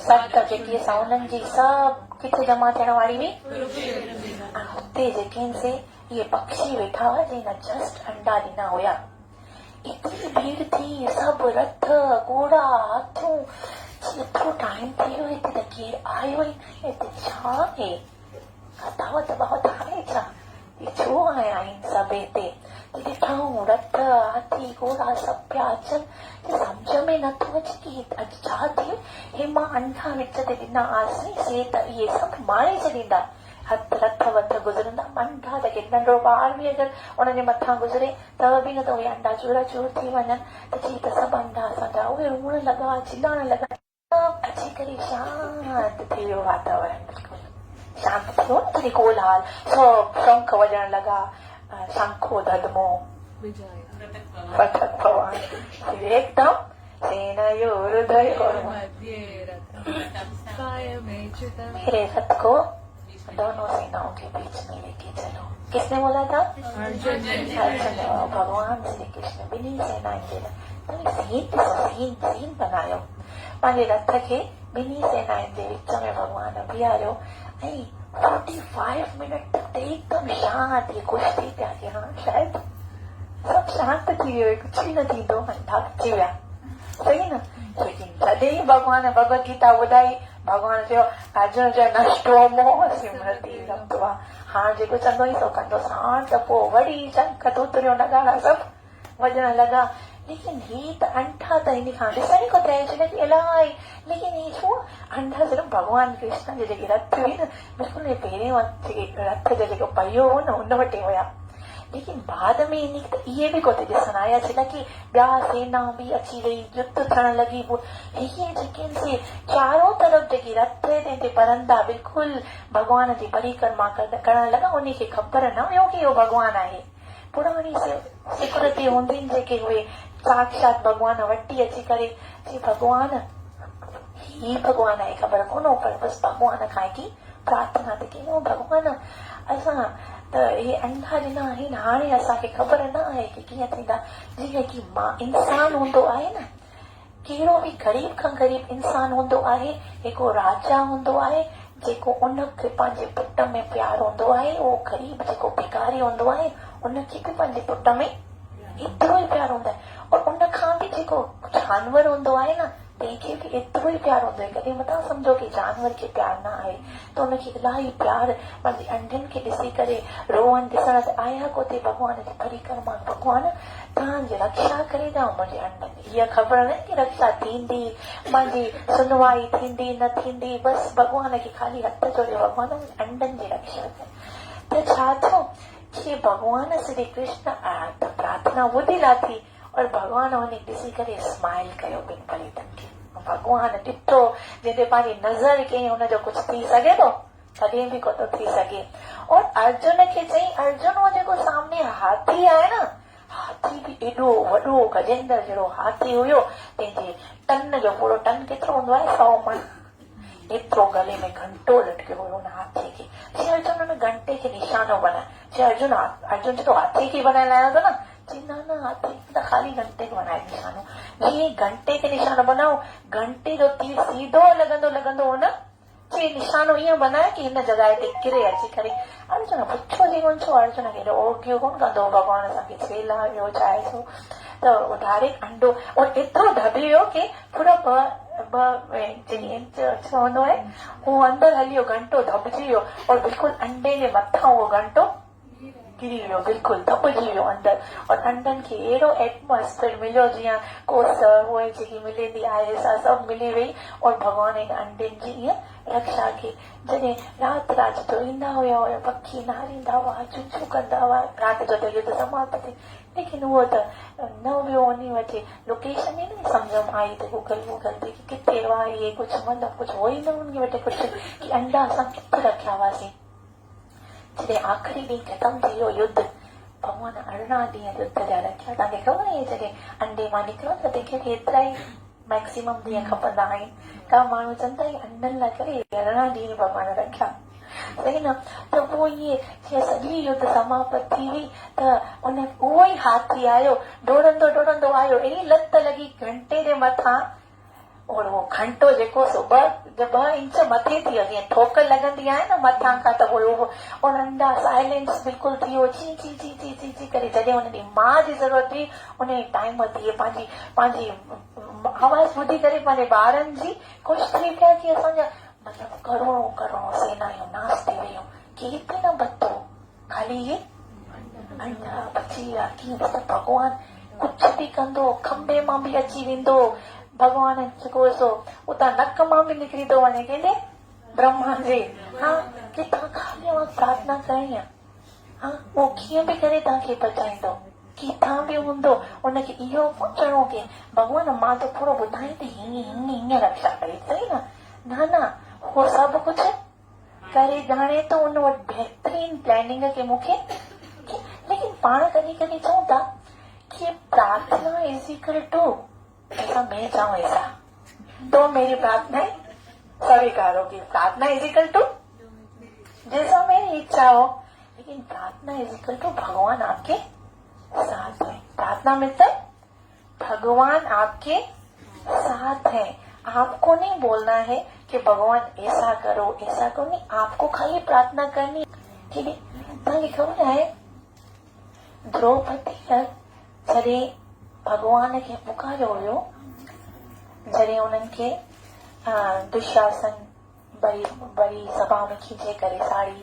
Speaker 1: 7 जेकी असां उन्हनि जी सभु किथे जमा थियण वारी हुई हुते जेके से इहे पक्षी वेठा हुआ जंहिं जस्ट अंडा ॾिना हुया एतिरी भीड़ थी सभु रथ घोड़ा हाथियूं एतिरो टाइम थी वियो हिते त केरु आयो ई न हिते छा आहे दावत बावत आहे छा छो आया आहिनि सभु हिते ॾिठूं रथ हाथी घोड़ा सभु पिया अचनि सम्झ में नथो अचे की अॼु छा थियो हे मां अंडा विच ते ॾिना आसीं से त इहे सभु मारे छॾींदा हथ रथ वथ गुज़रंदा अंडा त के नंढो ॿार बि अगरि उनजे मथां गुज़रे त बि न त उहे अंडा चूर चूर थी वञनि त चई त सभु अंडा असांजा उहे रुअण लॻा चिलाइण लॻा सभु अची करे शांति थी वियो वातावरण बिल्कुलु शांति थी वियो न तॾहिं कोलाल सभु शंख वॼण लॻा शंखो धदमो पथक भवान एकदम सेनयो हृदय मेरे रथ को दोनों सेनाओं के बीच में लेके चलो किसने बोला था अर्जुन भगवान श्री कृष्ण बिन्हीं सेनाएं जे सीन बनायो पंहिंजे रथ खे बिन्हीं सेनाउनि जे विच में भगवान बीहारियो ऐं 45 मिनट तक एकदम शांति कुश्ती पिया कि हाँ शायद सब शांत थी वियो कुछ भी न थींदो थकिजी विया सही न लेकिन जॾहिं भगवान भगवत गीता ॿुधाई भगवान चयो अर्जुन जो नष्टो मोह सिमरती रब्बा हाणे जेको चवंदो ई सो कंदो हाणे त पोइ वरी शंख तूतरियूं नगाड़ा सभु वॼण लॻा लेकिन ही त अंठा त इन खां ॾिसण खां थिए छो कि इलाही लेकिन ही छो अंडा सिर्फ़ु भॻवान कृष्ण जे जेके रथ हुई न बिल्कुलु पहिरियों जेके रथ जो जेको पहियो हो न उन वटि हुया। लेकिन बाद में इन इहे बि कोथे ॾिसण आया छो कि ॿिया सेना बि अची वई युद्ध थियण लॻी हीअ जेके से चारों तरफ़ जेकी रथ ते परंदा बिल्कुलु भॻवान जी परिक्रमा करण लॻा उन खे ख़बर न हुयो कि इहो भॻवान आहे। पुराणी सिक्योरिटी हूंदी जेके उहे साक्षात भॻवान वटि अची करे जी भॻवान ही भॻवान आहे ख़बर कोन हो पर बसि भॻवान खां की प्रार्थना थी कयूं भॻवान असां त हे अंडा ॾिना आहिनि हाणे असांखे ख़बर न आहे कि कीअं थींदा। जीअं कि मां इंसान हूंदो आहे न कहिड़ो बि ग़रीब खां ग़रीब इंसान हूंदो आहे हिकु राजा हूंदो आहे जेको उनखे पंहिंजे पुट में प्यार हूंदो आहे उहो ग़रीब जेको भिखारी हूंदो आहे उनखे बि पंहिंजे पुट में एतिरो ई प्यार हूंदो आहे और उन खां बि जेको जानवर हूंदो आहे न तंहिंखे बि एतिरो ई प्यार हूंदो आहे। कॾहिं मथां सम्झो कि जानवर खे प्यार न आहे त उनखे इलाही प्यार पंहिंजे अंडनि खे ॾिसी करे रोअन ॾिसण त आया कोथे भॻवान जी परिक्रमा भॻवान तव्हांजी रक्षा करे ॾियां मुंहिंजे अंडनि हीअ ख़बर न कि रक्षा थींदी मुंहिंजी सुनवाई थींदी न थींदी बसि भॻवान खे ख़ाली हथ जोड़े भॻवान अंडनि जी रक्षा कनि त छा थियो कि भॻवान श्री कृष्ण प्रार्थना ॿुधी लाथी और भॻवान उन्हें ॾिसी करे स्माइल कयो ॿिनि पलीतनि खे भॻवान ॾिठो जंहिंते पंहिंजी नज़र कयईं हुनजो कुझु थी सघे थो कॾहिं बि कोन थी सघे। और अर्जुन खे चई अर्जुन वो जेको सामने हाथी आहे न हाथी बि एॾो वॾो गजेंद्र जहिड़ो हाथी हुयो तंहिंजे टन जो पूरो टन केतिरो हूंदो आहे 100 मण एतिरो गले में घंटो लटकियो हुयो हुन हाथी खे चई अर्जुन हुन घंटे खे निशानो बनाए चई अर्जुन जो हाथी खे बनाए लायो था न चई न हाथी त ख़ाली घंटे खे बनाए निशानो जीअं घंटे खे निशानो बनाओ घंटे जो तीर सीधो लॻंदो हुन चई निशानो ईअं बनाए कि हिन जॻह ते किरे अची करे अर्जुन पुछो जी कोन छो अर्जुन खे ओकियो कोन कंदो भॻवान असांखे छेला वियो चाहे छो त डायरेक्ट अंडो और एतिरो दॿी वियो कि पूरा इंच हूंदो आहे उहो अंदरि हली वियो घंटो दॿिजी वियो और बिल्कुलु अंडे जे मथां उहो घंटो किरी वियो बिल्कुलु दॿिजी वियो अंदरि और अंडनि खे अहिड़ो एटमोस्फेयर मिलियो जीअं कोस उहे जेकी मिलंदी आहे सा सभु मिली वई और भॻवान इन अंडनि जी ईअं रक्षा कई। जॾहिं राति जो ईंदा हुया पखी नारींदा हुआ चूचू कंदा हुआ राति जो त युद्ध समाप्त थी लेकिन उहो त न वियो वञी वठे लोकेशन ई न सम्झ में आई त गूगल ते किथे हुआ इहे कुझु मतिलबु कुझु हो ई न वञी वठे कुझु कि अंडा असां किथे रखिया हुआसीं। जॾहिं आख़िरी ॾींहुं ख़तमु थी वियो युद्ध भॻवान 18 ॾींहं युद्ध जा रखिया तव्हांखे ख़बर आहे जॾहिं अंडे मां निकिरो त तंहिंखे एतिरा ई मैक्सिमम ॾींहं खपंदा आहिनि का माण्हू चवंदा आहिनि अंडनि लाइ करे 18 ॾींहं भॻवान रखिया सही न त पोइ इहे जीअं सॼी युद्ध समाप्त थी हुई त उहो ई हाथी आयो डोड़ंदो आयो अहिड़ी लत लॻी घंटे जे मथां और उहो घंटो जेको सो 2 इंच मथे थी वियो जीअं ठोक लॻंदी आहे न मथां खां त उहो और अंडा साइलेंस बिल्कुलु थी वियो ची ची ची ची ची ची करे जॾहिं हुन ॾींहुं मां जी ज़रूरत हुई उन टाइम थी पंहिंजी आवाज़ ॿुधी करे पंहिंजे ॿारनि जी ख़ुशि थी पिया कि असांजा मतिलबु करोड़ों सेनायूं नास थी वियूं केर बि न बचो ख़ाली इहे अंडा बची विया कीअं मतिलबु भॻवान कुझु बि कंदो खंबे मां बि अची वेंदो भॻवान जेको सो उतां नक मां बि निकिरी थो वञे कंहिंजे ब्रह्मा जे हा कि तव्हां ख़ाली प्रार्थना करणी आहे हा उहो कीअं बि करे तव्हांखे बचाईंदो किथां बि हूंदो उनखे इहो पुछणो कि भॻवान मां त पूरो ॿुधाई थी हीअं रक्षा करे सही न उहो सभु कुझु करे ॼाणे थो उन वटि बहितरीन प्लैनिंग खे मूंखे लेकिन पाण कॾहिं चऊं था कि प्रार्थना इज इक्वल टू ऐसा मैं चाहूं ऐसा तो मेरी प्रार्थनाएं स्वीकार होगी प्रार्थना इज इक्वल टू जैसा मेरी इच्छा हो लेकिन प्रार्थना इज इक्वल टू भगवान आपके साथ है। प्रार्थना मतलब भगवान आपके साथ है आपको नहीं बोलना है कि भगवान ऐसा करो नहीं आपको खाली प्रार्थना करनी ठीक है। तव्हांखे ख़बर आहे द्रौपदी जॾहिं भगवान खे पुकारियो हुयो जॾहिं उन्हनि खे दुशासन बड़ी सभा में खींचे करे साड़ी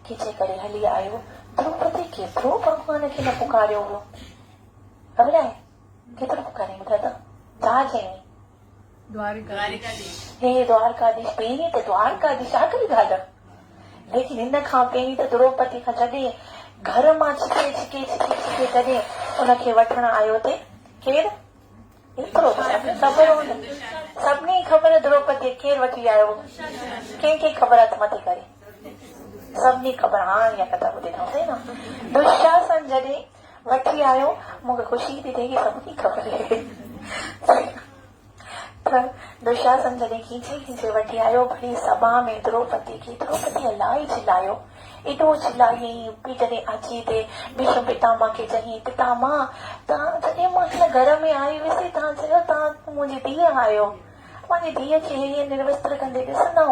Speaker 1: खींचे करे हली आयो द्रौपदी केतिरो भगवान खे न पुकारियो हुयो ख़बर आहे केतिरो पुकारे ॿुधायो त छा चई
Speaker 2: द्वारिकाधीश
Speaker 1: हे द्वारकाधीश पहिरीं त द्वारकाधीश आख़िरी ॻाल्हि लेकिन हिन खां पहिरीं त द्रौपदी खां जॾहिं घर मां छिके छिके छिके छिके जॾहिं उनखे वठण आयो ते केरु एतिरो ख़बर हूंदो सभिनी ख़बर द्रौपदी केरु वठी आयो कंहिंखे ख़बर हथ मथे करे सभिनी ख़बर हाणे इहा कथा ॿुधी अथई न दुशासन जॾहिं वठी आयो मूंखे ख़ुशी थी थिए की सभिनी ख़बर आहे त दुशासन जॾहिं खींचे खींचे वठी आयो भई सभा में द्रौपदी इलाही चिल्लायो एॾो चिल्लाई पई जॾहिं अची ते भीष्म पितामह खे चई पितामह तव्हां जॾहिं मां हिन घर में आई हुयसि तव्हां चयो तव्हां मुंहिंजी धीअ आहियो पंहिंजी धीअ खे हीअ निर्वस्त्र कंदे ॾिसंदा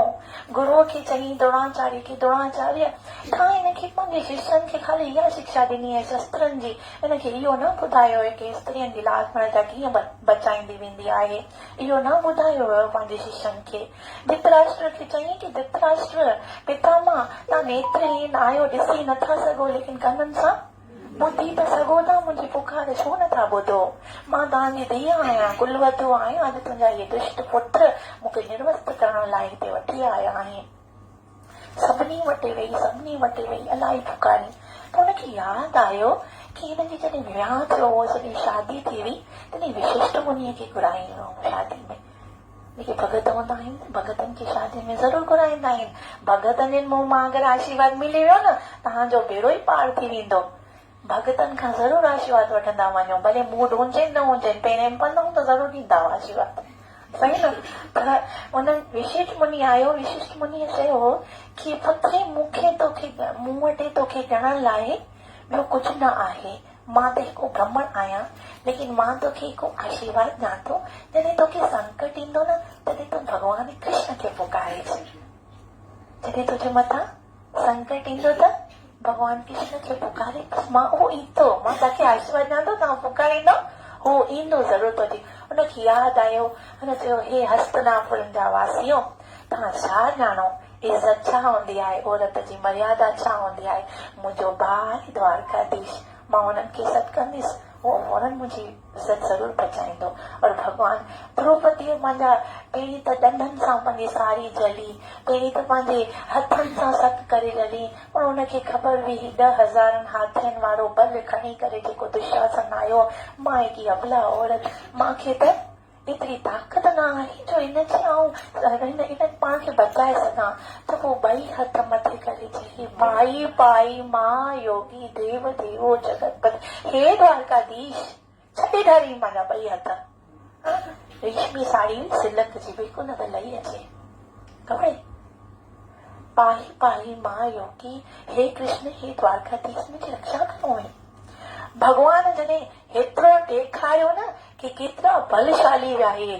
Speaker 1: गुरुअ खे चई द्रोणाचार्य खे द्रोणाचार्य तव्हां हिनखे पंहिंजे शिष्यनि खे ख़ाली इहा शिक्षा ॾिनी आहे शस्त्रनि जी हिनखे इहो न ॿुधायो आहे की स्त्रियुनि जी लाज़ जा कीअं बचाईंदी वेंदी आहे इहो न ॿुधायो हुयो पंहिंजे शिष्यनि खे धृतराष्ट्र खे चई की धृतराष्ट्र पितामह तव्हां नेत्रहीन आहियो ॾिसी नथा सघो लेकिन कननि सां ॿुधी त सघो था मुंहिंजी पुकार छो नथा ॿुधो मां तव्हांजी धीअ आहियां कुलवधू आहियां अॼु तुंहिंजा इहे दुष्ट पुत्र मूंखे निर्वस्त करण लाइ हिते वठी आया आहिनि सभिनी वटि वेही इलाही पुकारी त हुनखे यादि आयो की हिनजी जॾहिं विहांउ थियो हो जॾहिं शादी थी हुई तॾहिं विशिष्ट मुनीअ खे घुराईंदो शादी में जेके भगत हूंदा आहिनि भगतनि खे शादी में ज़रूरु घुराईंदा आहिनि भगतनि मुंहुं मां अगरि आशीर्वाद मिली वियो न तव्हांजो बेड़ो ई पार थी वेंदो भगतनि खां ज़रूरु आशीर्वाद वठंदा वञो भले मूड हुजनि न हुजनि पहिरें पढ़ूं त ज़रूरु ॾींदा आशीर्वाद सही न त उन विशिष्ट मुनि आयो विशिष्ट मुनीअ चयो कि पुत्री मूं वटि तोखे ॼणण लाइ ॿियो कुझु न आहे मां त हिकु ब्राह्मण आहियां लेकिन मां तोखे हिकु आशीर्वाद ॾियां थो जॾहिं तोखे संकट ईंदो न तॾहिं तूं भॻवान कृष्ण खे पुकारेसि जॾहिं तुंहिंजे मथां संकट ईंदो त भगवान कृष्ण खे पुकारे मां उहो ईंदो मां तव्हांखे आशीर्वाद ॾियां थो तव्हां पुकारींदो हू ईंदो ज़रूरु हुजे हुनखे यादि आयो हुन चयो हे हस्तनापुरनि जा वासियो तव्हां छा ॼाणो इज़त छा हूंदी आहे औरत जी मर्यादा छा हूंदी आहे मुंहिंजो भाउ आहे द्वारकाधीश मां हुननि खे इज़त कंदसि उहो फौरन मुंहिंजी इज़त ज़रूरु बचाईंदो और भॻवान द्रौपदीअ पंहिंजा पहिरीं त ॾंडनि सां पंहिंजी साड़ी जली पहिरीं त पंहिंजे हथनि सां सख़्तु करे जली पर हुनखे ख़बर हुई 10,000 हाथियुनि वारो बल खणी करे जेको दुशासन आयो मां हिकु अबला औरत मूंखे त एतिरी ताक़त न आहे जो हिनखे पाण खे बचाए सघां त पोइ ॿई हथ मथे करे चई पाई पाई मां योगी देव देवो जगतपति हे द्वारकाधीश छॾे ॾारी माना ॿई हथ रेशमी साड़ी सिलक जी बिल्कुलु न त लही अचे खबर पाई पाई मां योगी हे कृष्ण हे द्वारकाधीश मुंहिंजी रक्षा करो हुई भगवान जॾहिं हेतिरो ॾेखारियो न कि केतिरा बलशाली हुआ हे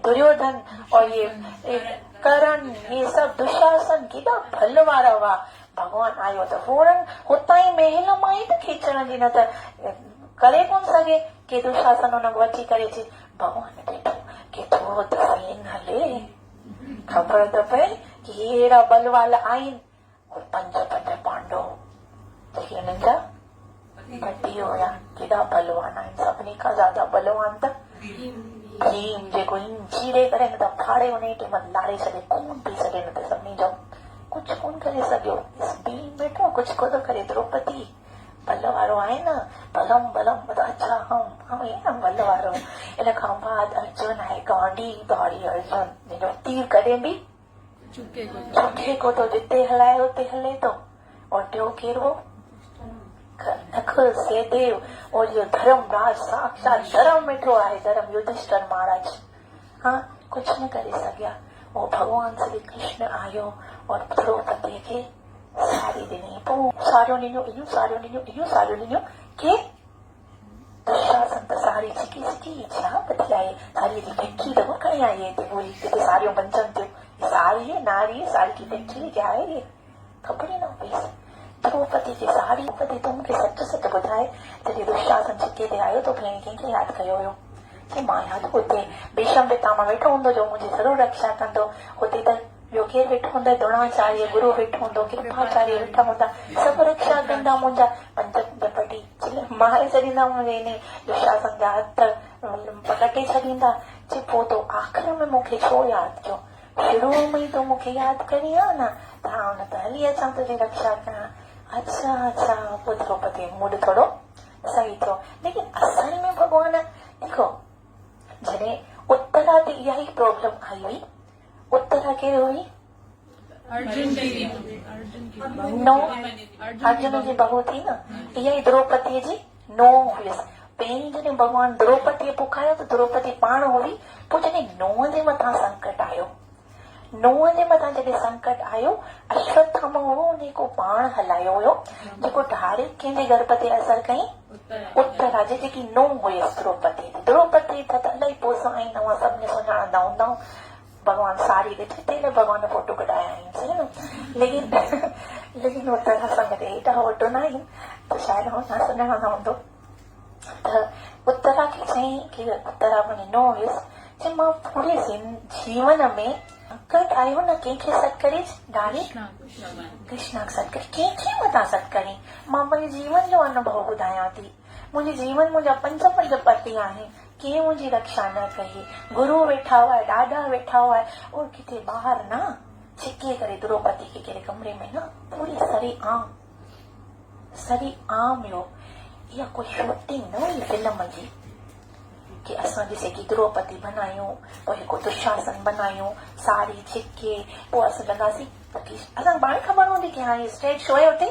Speaker 1: दुर्योधन और ये करण ये सब दुशासन केॾा बल वारा हुआ भगवान आयो त फौरन हुतां ई महल मां ई त खीचण जी न त करे कोन सघे कि दुशासन हुन अची करे अचे भगवान ॾिठो केतिरो त सीन हले ख़बर त पए कि अहिड़ा बल वाला आहिनि पंज पांडव जेके हुननि जा पति हुया केॾा बलवान आहिनि सभिनी खां ज्यादा बलवान त भीम जेको चीरे करे न त फाड़े हुन टाइम लारे छॾे कोन पई सघे न त सभिनी जो कुझु कोन करे सघियो भीम वेठो कुझु कोन करे द्रौपदी बल वारो आहे न बलम अच्छा हम बल वारो इन खां बाद अर्जुन आहे गांडी दौड़ी अर्जुन जंहिंजो तीर कॾहिं बि चुके को तो जिते हलाए उते हले थो और टियों केरु हो नकुल सहदेव और ये धर्मराज साक्षात धर्म मिठो आहे धर्म युधिष्ठिर महाराज हाँ कुछ न करे सघिया वो भगवान श्री कृष्ण आयो और द्रौपदी खे साड़ी ॾिनी पोइ साड़ियूं ॾिनियूं के दुशासन त साड़ी सिकी छा बची आहे साड़ी जी फैक्ट्री त कोन खणी आई हिते पूरी जिते साड़ियूं बंचनि थियूं साड़ी नारी साड़ी की फैक्ट्री क्या आहे ये ख़बर ई न पई द्रौपदी जी साड़ी द्रौपदी तो मूंखे सच ॿुधाए जॾहिं दुशासन छिके ते आयो तो भेण कंहिंखे यादि कयो हुयो कि मां यादि हुते भीष्म पितामह वेठो हूंदो जो मुंहिंजी ज़रूरु रक्षा कंदो हुते त ॿियो केरु वेठो हूंदा द्रोणाचार्य गुरु वेठो हूंदो कृपाचार्य वेठा हूंदा सभु रक्षा कंदा मुंहिंजा पंज पटी मारे छॾींदा मुंहिंजे इन दुशासन जा हथ कटे छॾींदा। चए पोइ तो आख़िर में मूंखे छो यादि कयो? शुरू में ई तो मूंखे यादि करी आहे न, त हाणे त हली अचां तुंहिंजी रक्षा करण। अच्छा अच्छा, पोइ द्रौपदी मूड थोरो सही थियो। लेकिन असल में भॻवान देखो, जॾहिं उत्तरा ते इहा ई प्रॉब्लम आई हुई। उत्तरा कहिड़ी हुई?
Speaker 2: अर्जुन की
Speaker 1: नो, अर्जुन जी बहू थी न। इहा ई द्रौपदी जी नो हुयसि। पहिरीं जॾहिं भॻवान द्रौपदी पुखायो त द्रौपदी पाण हुई। पोइ जॾहिं नूंहं जे मथां संकट आयो, नूंहं जे मथां जॾहिं संकट आयो, अश्वत्थामा हो उन को पाण हलायो हुयो, जेको डायरेक्ट कंहिंजे गर्भ ते असर कई? उत्तरा जे, जेकी नूंहं हुयसि द्रौपदी। द्रौपदी त इलाही पोसा आहिनि, तव्हां सभिनी सुञाणंदा हूंदा। भगवान साड़ी ॾिठी तेल भगवान फोटो कढाया आहिनि, सही न। लेकिन उत्तरा सां गॾु हेॾा वॾो न आहिनि, त शायदि न सुञाणंदा हूंदो। त उत्तरा खे चई कि उत्तरा मुंहिंजी नो हुयसि, चई मां पूरे जीवन में संकट आयो न, कंहिंखे सॾु करे? डायरेक्ट कृष्ण खे सॾु करे। कंहिंखे मथां सॾु करे? मां मुंहिंजे जीवन जो अनुभव ॿुधायां थी। मुंहिंजे जीवन मुंहिंजा पंज पति आहिनि, कंहिं मुंहिंजी रक्षा न कई। गुरु वेठा हुआ, ॾाॾा वेठा हुआ, और किथे ॿाहिरि न छिके करे द्रौपदी खे कहिड़े कमरे में न, पूरी सरी आम हुयो। इहा कोई शूटिंग न हुई फिल्म जी कि असां ॾिसे की द्रौपदी बनायूं, पोइ हिकु दुशासन बनायूं, साड़ी छिके, पोइ असां लॻासीं असां पाण ख़बर हूंदी कि हाणे स्टेज शो आहे, हुते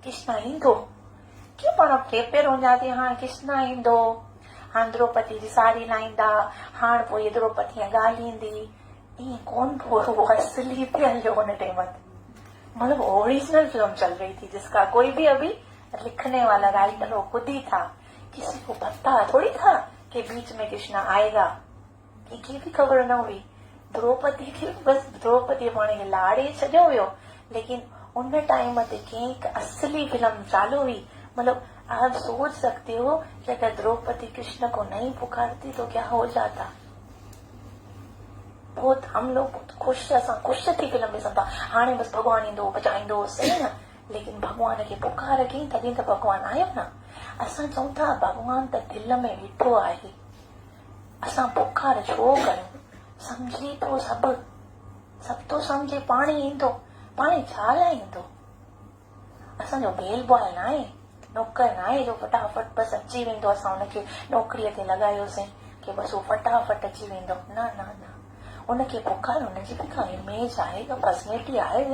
Speaker 1: कृष्ण ईंदो। कीअं पाण प्रिपेयर हूंदासीं, हाणे कृष्ण ईंदो, हाणे द्रौपदी जी साड़ी लाहींदा, हाणे पोइ इहे द्रौपदी ॻाल्हिंदी। ईअं कोन पोइ असली पे हलियो हुन टाइम। मतलब ओरिजिनल फिल्म चल रही थी, जिसका कोई भी अभी लिखने वाला राइटर हो खुद ही था। किसी को पता थोड़ी था कि बीच में कृष्ण आएगा, किसी भी खबर न हुई। द्रौपदी खे बस द्रौपदी पाण खे लाड़े छॾियो हुयो। लेकिन उन टाइम ते कंहिं असली फिल्म चालू हुई। मतलब आप सोच सकते हो कि अगर द्रौपदी कृष्ण को नहीं पुकारती तो क्या हो जाता। बहुत हम लोग खुश थी फिल्म ॾिसनि था, हाणे बस भॻवान ईंदो बचाईंदो, सही न। लेकिन भॻवान खे पुकार कई तॾहिं त भॻवान आयो न। असां चऊं था भॻवान त दिल में वेठो आहे, असां पुकार छो कयूं? सम्झे थो सभु तो सम्झे, पाण ई ईंदो, पाण छा लाइ ईंदो? असांजो बेल बॉय न आहे, नौकर न आहे जो फटाफट बस अची वेंदो। असां हुनखे नौकरीअ ते लॻायोसीं कि बस उहो फटाफट अची वेंदो, न न न। उनखे पुकार, हुनजी बि का इमेज आहे, का पर्सनैलिटी आहे।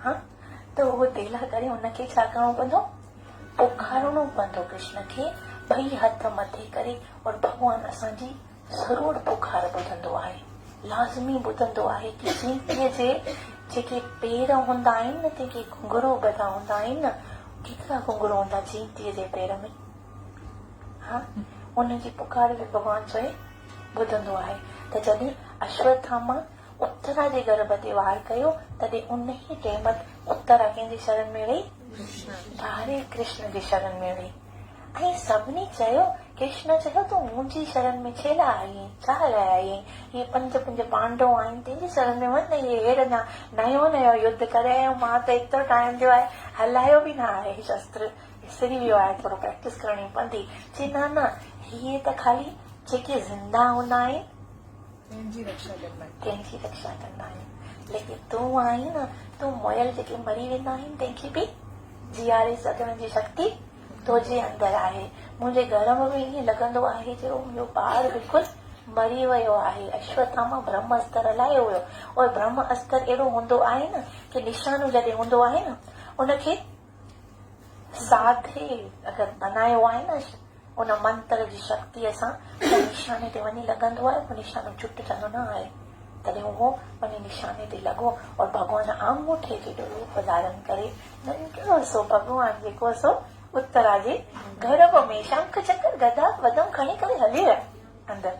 Speaker 1: हाँ, त उहो दिल करे हुनखे छा करणो पवंदो? पुकारणो पवंदो कृष्ण खे, ॿई हथ मथे करे। और भॻवान असांजी ज़रूर पुकार ॿुधंदो आहे, लाज़मी ॿुधंदो आहे। कि चींटीअ जे जेके पेर हूंदा आहिनि न, जेके घुंघरू ॿधा हूंदा आहिनि न, केतिरा घुंघरू हूंदा चींटीअ जे पेर में? हा, उनजी पुकार बि भॻवान चए ॿुधंदो आहे। त जॾहिं अश्वत्थामा उत्तरा जे गर्भ ते वार कयो, तॾहिं उन ई टाइम उत्तरा कंहिंजी शरण में वई? डायरेक्ट कृष्ण जी शरण में वई। ऐं सभिनी चयो, कृष्ण चयो तूं मुंहिंजी शरण में छे लाइ आई, छा लाइ आई? इहे पंज पांडव आहिनि, तुंहिंजी शरण में वञ। इहे हेॾा नयो युद्ध करे आयो, मां त एतिरो टाइम ॾियो आहे, हलायो बि न आहे शस्त्र, विसरी वियो आहे, थोरो प्रैक्टिस करणी पवंदी। चई न न, इहे त ख़ाली जेके ज़िंदा हूंदा आहिनि कंहिंजी रक्षा कंदा आहिनि। लेकिन तूं आई न, तूं मुयल जेके मरी वेंदा आहिनि तंहिंखे बि जीआरे सघण जी शक्ति तुंहिंजे अंदर आहे। मुंहिंजे घर में बि ईअं लॻंदो आहे जो मुंहिंजो ॿारु बिल्कुलु मरी वियो आहे। अश्वत्थामा ब्रह्म अस्त्र हलायो हुयो, और ब्रह्म अस्त्र अहिड़ो हूंदो आहे न कि निशानो जॾहिं हूंदो आहे न, उनखे साधे अगरि बनायो आहे न उन मंत्र जी शक्तिअ सां, निशाने ते वञी लॻंदो आहे, उहो निशानो छुटजंदो न आहे। तॾहिं उहो वञी निशाने ते लॻो, और भॻवान आंगूठे जो रूप धारण करे नंढो सो भॻवान जेको सो उत्तरा जे गर्भ में शंख चक्र गदा वदम खणी करे हली विया अंदर।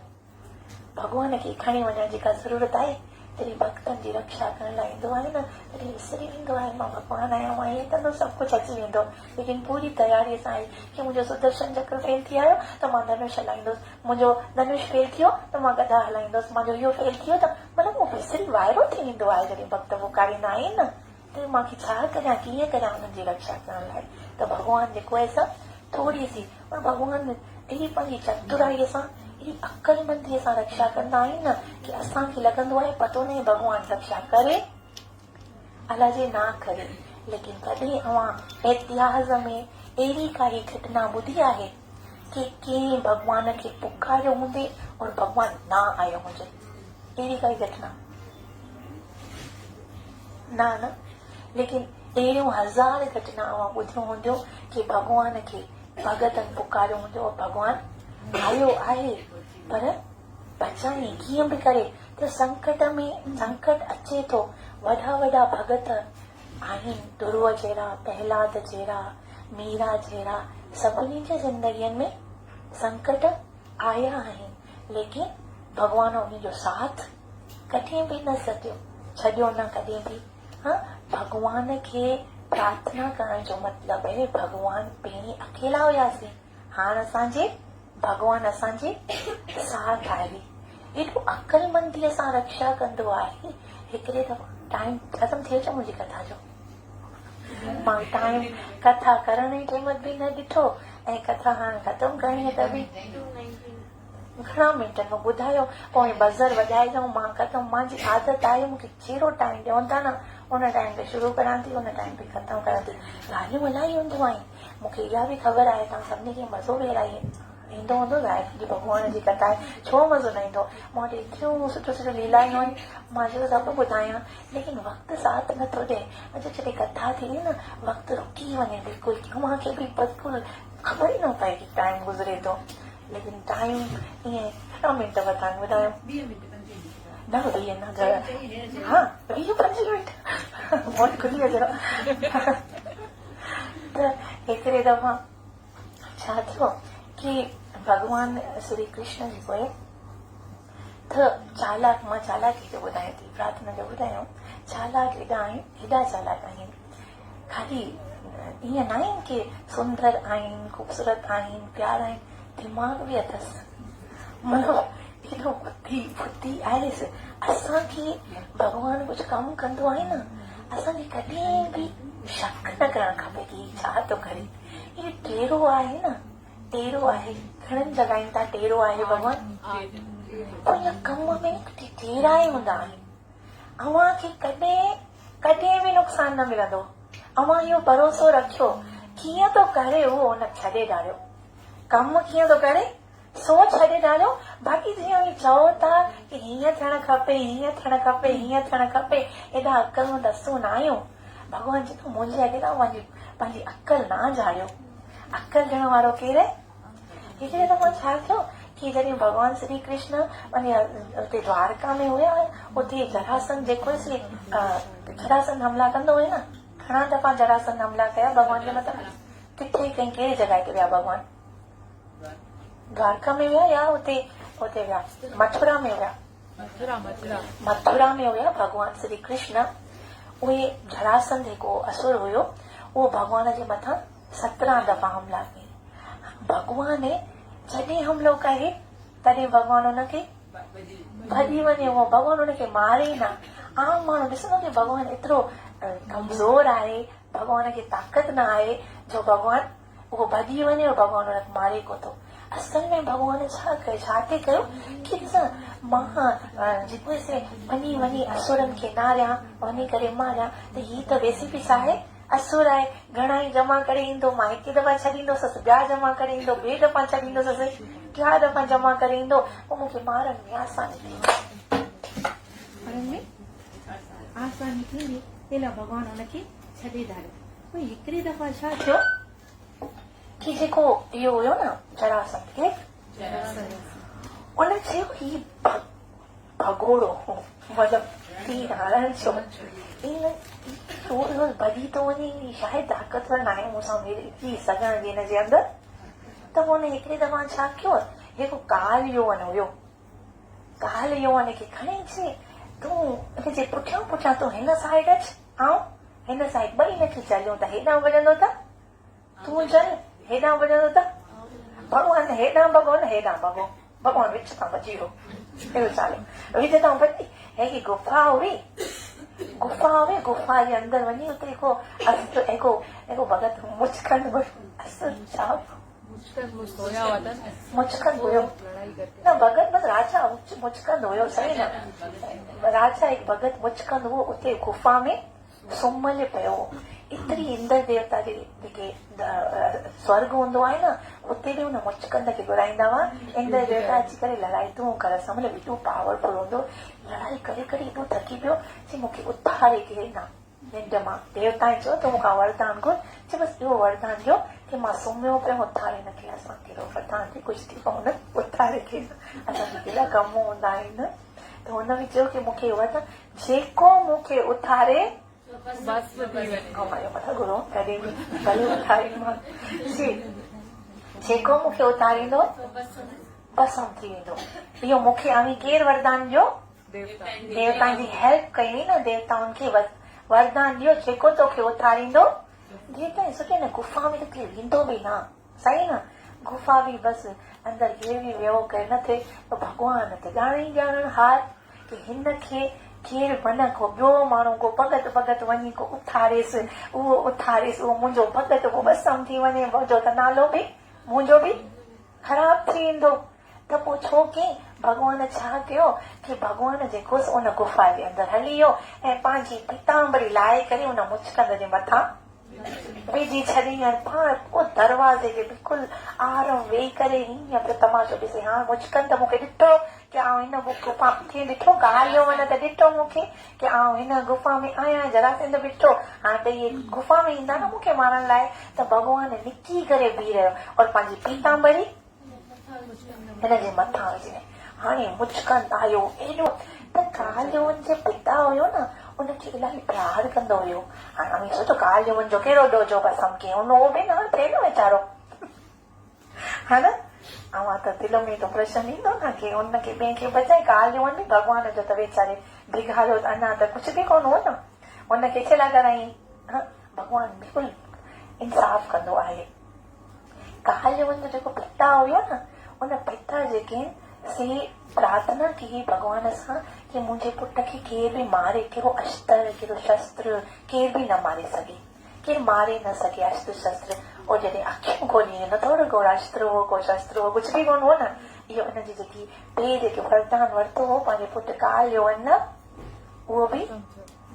Speaker 1: भॻवान खे खणी वञण जी का ज़रूरत आहे? जॾहिं भक्तनि जी रक्षा करण लाइ ईंदो आहे न, तॾहिं विसरी वेंदो आहे मां भॻवान आहियां, मां इहे कंदो, सभु कुझु अची वेंदो। लेकिन पूरी तयारीअ सां आहे कि मुंहिंजो सुदर्शन चक्र फेल थी आयो त मां धनुष हलाईंदुसि, मुंहिंजो धनुष फेल थियो त मां गदा हलाईंदुसि, मुंहिंजो इहो फेल थियो त मतिलबु उहो विसरी वाइरो थी वेंदो आहे। जॾहिं भक्त पुकारींदा आहिनि न, त मूंखे छा करियां, कीअं करियां हुननि जी रक्षा करण लाइ? त भॻवान जेको आहे सा थोड़ी सी, पर भॻवान अहिड़ी पंहिंजी चतुराईअ सां, अहिड़ी अक़लमंदीअ सां रक्षा कंदा आहिनि न की असांखे लॻंदो आहे पतो न भॻवान रक्षा करे अलाए जे ना करे। लेकिन कॾहिं अवां इतिहास में अहिड़ी काई घटना ॿुधी आहे कि कंहिं भॻवान खे पुकारियो हूंदे और भॻवान ना आयो हुजे? अहिड़ी काई घटना न। लेकिन अहिड़ियूं हज़ार घटना अवां ॿुधियूं हूंदियूं कि भॻवान खे भगतनि पुकारियो हूंदो और भॻवान आयो आहे, पर बचाई कीअं बि करे। त संकट में संकट अचे थो, वॾा वॾा भगत आहिनि, ध्रुव जहिड़ा, प्रहलाद जहिड़ा, मीरा जहिड़ा, सभिनी जे ज़िंदगीअ में संकट आया आहिनि, लेकिन भॻवान उन जो साथ कॾहिं बि न छॾियो न कॾहिं बि। भॻवान खे प्रार्थना करण जो मतिलबु आहे भॻवान पहिरीं अकेला हुयासीं, हाणे असांजे भॻवान असांजे साथ आहे। एॾो अक़लमंदीअ सां रक्षा कंदो आहे। हिकिड़े दफ़ो टाइम ख़तम थी वियो मुंहिंजी कथा जो, मां टाइम कथा करण जी टाइम बि न ॾिठो ऐं कथा हाणे ख़तम करणी आहे त बि घणा मिंट में ॿुधायो, पोइ बज़र वॼाए जाऊं मां ख़तम। मुंहिंजी आदत आहे मूंखे जहिड़ो टाइम ॾियनि था न उन टाइम ते शुरू करां थी, उन टाइम ते ख़तम करां थी। ॻाल्हियूं इलाही हूंदियूं आहिनि, मूंखे इहा बि ख़बर आहे तव्हां सभिनी खे मज़ो बि इलाही ईंदो हूंदो जी भॻवान जी कथा आहे, छो मज़ो न ईंदो। मूं वटि एतिरियूं सुठियूं सुठियूं लीलायूं आहिनि, मां जो सभु ॿुधायां, लेकिन वक़्तु साथ नथो ॾे। अॼु जॾहिं कथा थी न वक़्तु रुकी वञे बिल्कुलु, मूंखे बि बिल्कुलु ख़बर ई न पए कि टाइम गुज़रे थो। लेकिन टाइम ईअं घणा मिंट वधां ॿुधायो?
Speaker 2: 20 मिंट 25
Speaker 1: न 20 न घर, हा 20-25 मिंट मोट खुली वञो। त हिकिड़े दफ़ा छा थियो कि भॻवान श्री कृष्ण जी पोइ त चालाक, मां चालाकी जो ॿुधायां थी, प्रार्थना जो ॿुधायो। चालाक हेॾा आहिनि, हेॾा चालाक आहिनि, खाली ईअं न आहिनि कि सुंदर आहिनि, ख़ूबसूरत आहिनि, प्यारा आहिनि, दिमाग़ बि अथसि, मतिलबु एॾो बुद्धि आहे। असांखे भॻवान कुझु कमु कंदो आहे न, असांखे कॾहिं बि शक न करणु खपे कि छा थो करे। इहो टेढ़ो आहे न, टेढ़ो आहे, घणनि जॻहियुनि तां टेढ़ो आहे भॻवान, पर कम में टेढ़ा ई हूंदा आहिनि। अव्हां खे कॾहिं बि नुक़सान न मिलंदो। अव्हां इहो भरोसो रखियो, कीअं थो करे उहो उन छॾे ॾाढो कम, कीअं थो करे सो छॾे ॾाढो। बाक़ी जीअं बि चओ था कि हीअं थियणु खपे, हीअं थियणु खपे, हीअं थियणु खपे, एॾा अक़लमंद असूं न आहियूं। भॻवान चयो मुंहिंजे अॻियां पंहिंजी अक़ल न झाड़ियो। अक़ल ॾियण वारो केरु आहे? हिकिड़े दफ़ा छा थियो कि जॾहिं भॻवान श्री कृष्ण उते द्वारका में हुया, उते जरासंध जेको जरासंध हमला कंदो हुयो न, घणा दफ़ा जरासंध हमला कया भॻवान जे मथां? किथे कहिड़ी जॻह ते विया भॻवान? द्वारका में विया या उते विया? मथुरा में विया? मथुरा में हुया भॻवान श्री कृष्ण। उहे जरासंध जेको असुर हुयो, उहो भॻवान जे मथां 17 दफ़ा हमला कई। भॻवान जॾहिं हमलो करे तॾहिं भॻवान हुनखे भॼी वञे, उहो भॻवान हुनखे मारे न। आम माण्हू ॾिसंदो कि भॻवान एतिरो कमज़ोर आहे, भॻवान खे ताक़त न आहे जो भॻवान उहो भॼी वञे और भॻवान हुनखे मारे कोन थो। असल में भॻवान छा थी कयो कि मां जेको वञी असुरनि खे मारियां, वञी करे मारियां, त हीअ त वैसे बि छा आहे? असुर आहे। घणा ई जमा करे ईंदो, मां हिकु दफ़ा छॾींदोसि, ॿिया जमा करे ईंदो, ॿिए दफ़ा छॾींदोसि, 4 दफ़ा जमा करे ईंदो, पोइ मूंखे मारण में आसानी थींदी। पहिला भॻवान हुनखे छॾे ॾाढो। पोइ हिकिड़ी दफ़ा छा थियो कि जेको इहो हुयो न जरासंध खे, उन चयो ही भगोड़ो मतिलबु तीर हणण जो रोज़ भॼी थो वञे, शायदि ताक़तवर न आहे मूंसां थी सघण जी हिनजे अंदरि। त हुन हिकिड़ी दफ़ा छा कयो, जेको काल यौवन हुयो, काल यौवन खे खणी अचे, तूं हिनजे पुठियां पुठियां तूं हिन साइड अच, ऐं हिन साइड ॿई हिनखे चलियो त हेॾां भॼंदो त तूं चल, हेॾां भॼंदो त भॻवान हेॾां भॻो न हेॾां भॻो, भॻवान विच तां भॼी वियो। अहिड़ो चालो विच तां भॼी, हिकु गुफ़ा हुई, गुफ़ा जे अंदरि वञी उते हिकु भॻत मुचकंद असुर छा
Speaker 2: सोया हुआ था ना,
Speaker 1: मुचकंद हुयो
Speaker 2: लड़ाई करके।
Speaker 1: न भगत बस राजा मुचकंद हुयो सही न राजा एक भगत मुचकंद हुओ उते गुफा में सुम्हल पियो एतिरी इंद्र देवता जे जेके स्वर्ग हूंदो आहे न उते बि हुन मुचकंद खे घुराईंदा हुआ इंद्र देवता अची करे लड़ाई तूं कर सां मतलब एॾो पावरफुल हूंदो लड़ाई करे करे एॾो थकी पियो चई मूंखे उथारे के न निंड मां देवताए चयो तूं मूंखां वरदान घुर चई बसि इहो वरदान ॾियो कि मां सुम्हियो पियो उथारे न खे असां कहिड़ो वरदान ॾे कुझु थी पवंदो उथारे के असांजा केॾा कम हूंदा आहिनि त हुन बि चयो की मूंखे वरदान जेको मूंखे उथारे
Speaker 2: बस थी वञे।
Speaker 1: हमारे मथा गुरु कॾहिं बि भले उथारींदो जेको मूंखे उथारींदो बसम थी वेंदो इहो मूंखे हाणे केरु वरदान ॾियो देवताउनि जी हेल्प कई हुई न देवताउनि खे वरदान ॾियो जेको तोखे उथारींदो देवता सुठे न गुफा में त केरु वेंदो बि न सही न गुफा बि बसि अंदरि केर बि वियो करे न थिए त भॻवान त ॼाण ई ॼाणण हार की हिन खे केरु मन को ॿियो माण्हू को भगत भगत वञी को उथारेसि उहो मुंहिंजो भगत उहो बसम थी वञे मुंहिंजो त नालो बि मुंहिंजो बि ख़राब थी वेंदो त पोइ छो की भॻवान छा कयो की भॻवान जेको उन गुफा जे अंदरि हली वियो ऐं पंहिंजी पीतांबरी लाहे करे उन मुचकंद जे मथां विझी छॾी पाण पोइ दरवाज़े जे बिल्कुलु आराम वेही करे हीअं पियो तमाशो ॾिसे हाणे मुचकंद मूंखे ॾिठो की आउं हिन गुफा खे ॾिठो ॻाल्हियो वञ त ॾिठो मूंखे की आउं हिन गुफा में आहियां जरासिंद ॾिठो हाणे त इहे गुफा में ईंदा न मूंखे मारण लाइ त भॻवान निकी करे बीह रहियो और पंहिंजी पीतांबरी हिनजे मथां विझी हाणे मुचकंद आयो एॾो त कालियोन जे पिता हुयो न उनखे इलाही प्यार कंदो हुयो हाणे अमी सोचो कालियोन जो कहिड़ो ॾोजो पसंदि कयो उहो बि न थिए न वीचारो हा न अवां त दिलि में तो प्रश्न ईंदो न की उनखे ॿिए खे बचाए कालियोन बि भॻवान जो त वीचारे बिगाड़ियो अञा त कुझु बि कोन हो न उनखे छा कराई भॻवान बिल्कुलु इंसाफ़ कंदो आहे कालियोन जो जेको पिता हुयो न उन पिता जेके से प्रार्थना की भॻवान सां कि मुंहिंजे पुट खे केर बि मारे कहिड़ो अस्त्र कहिड़ो शस्त्र केर बि न मारे सघे केर मारे न सघे अस्त्र शस्त्र और जॾहिं अखियूं खोली न थोरो को अस्त्र हो को शस्त्र हो कुझु बि कोन हो न इहो इनजी जेकी ॿिए जेके वरदान वरितो हो पंहिंजे पुट कालियो न उहो बि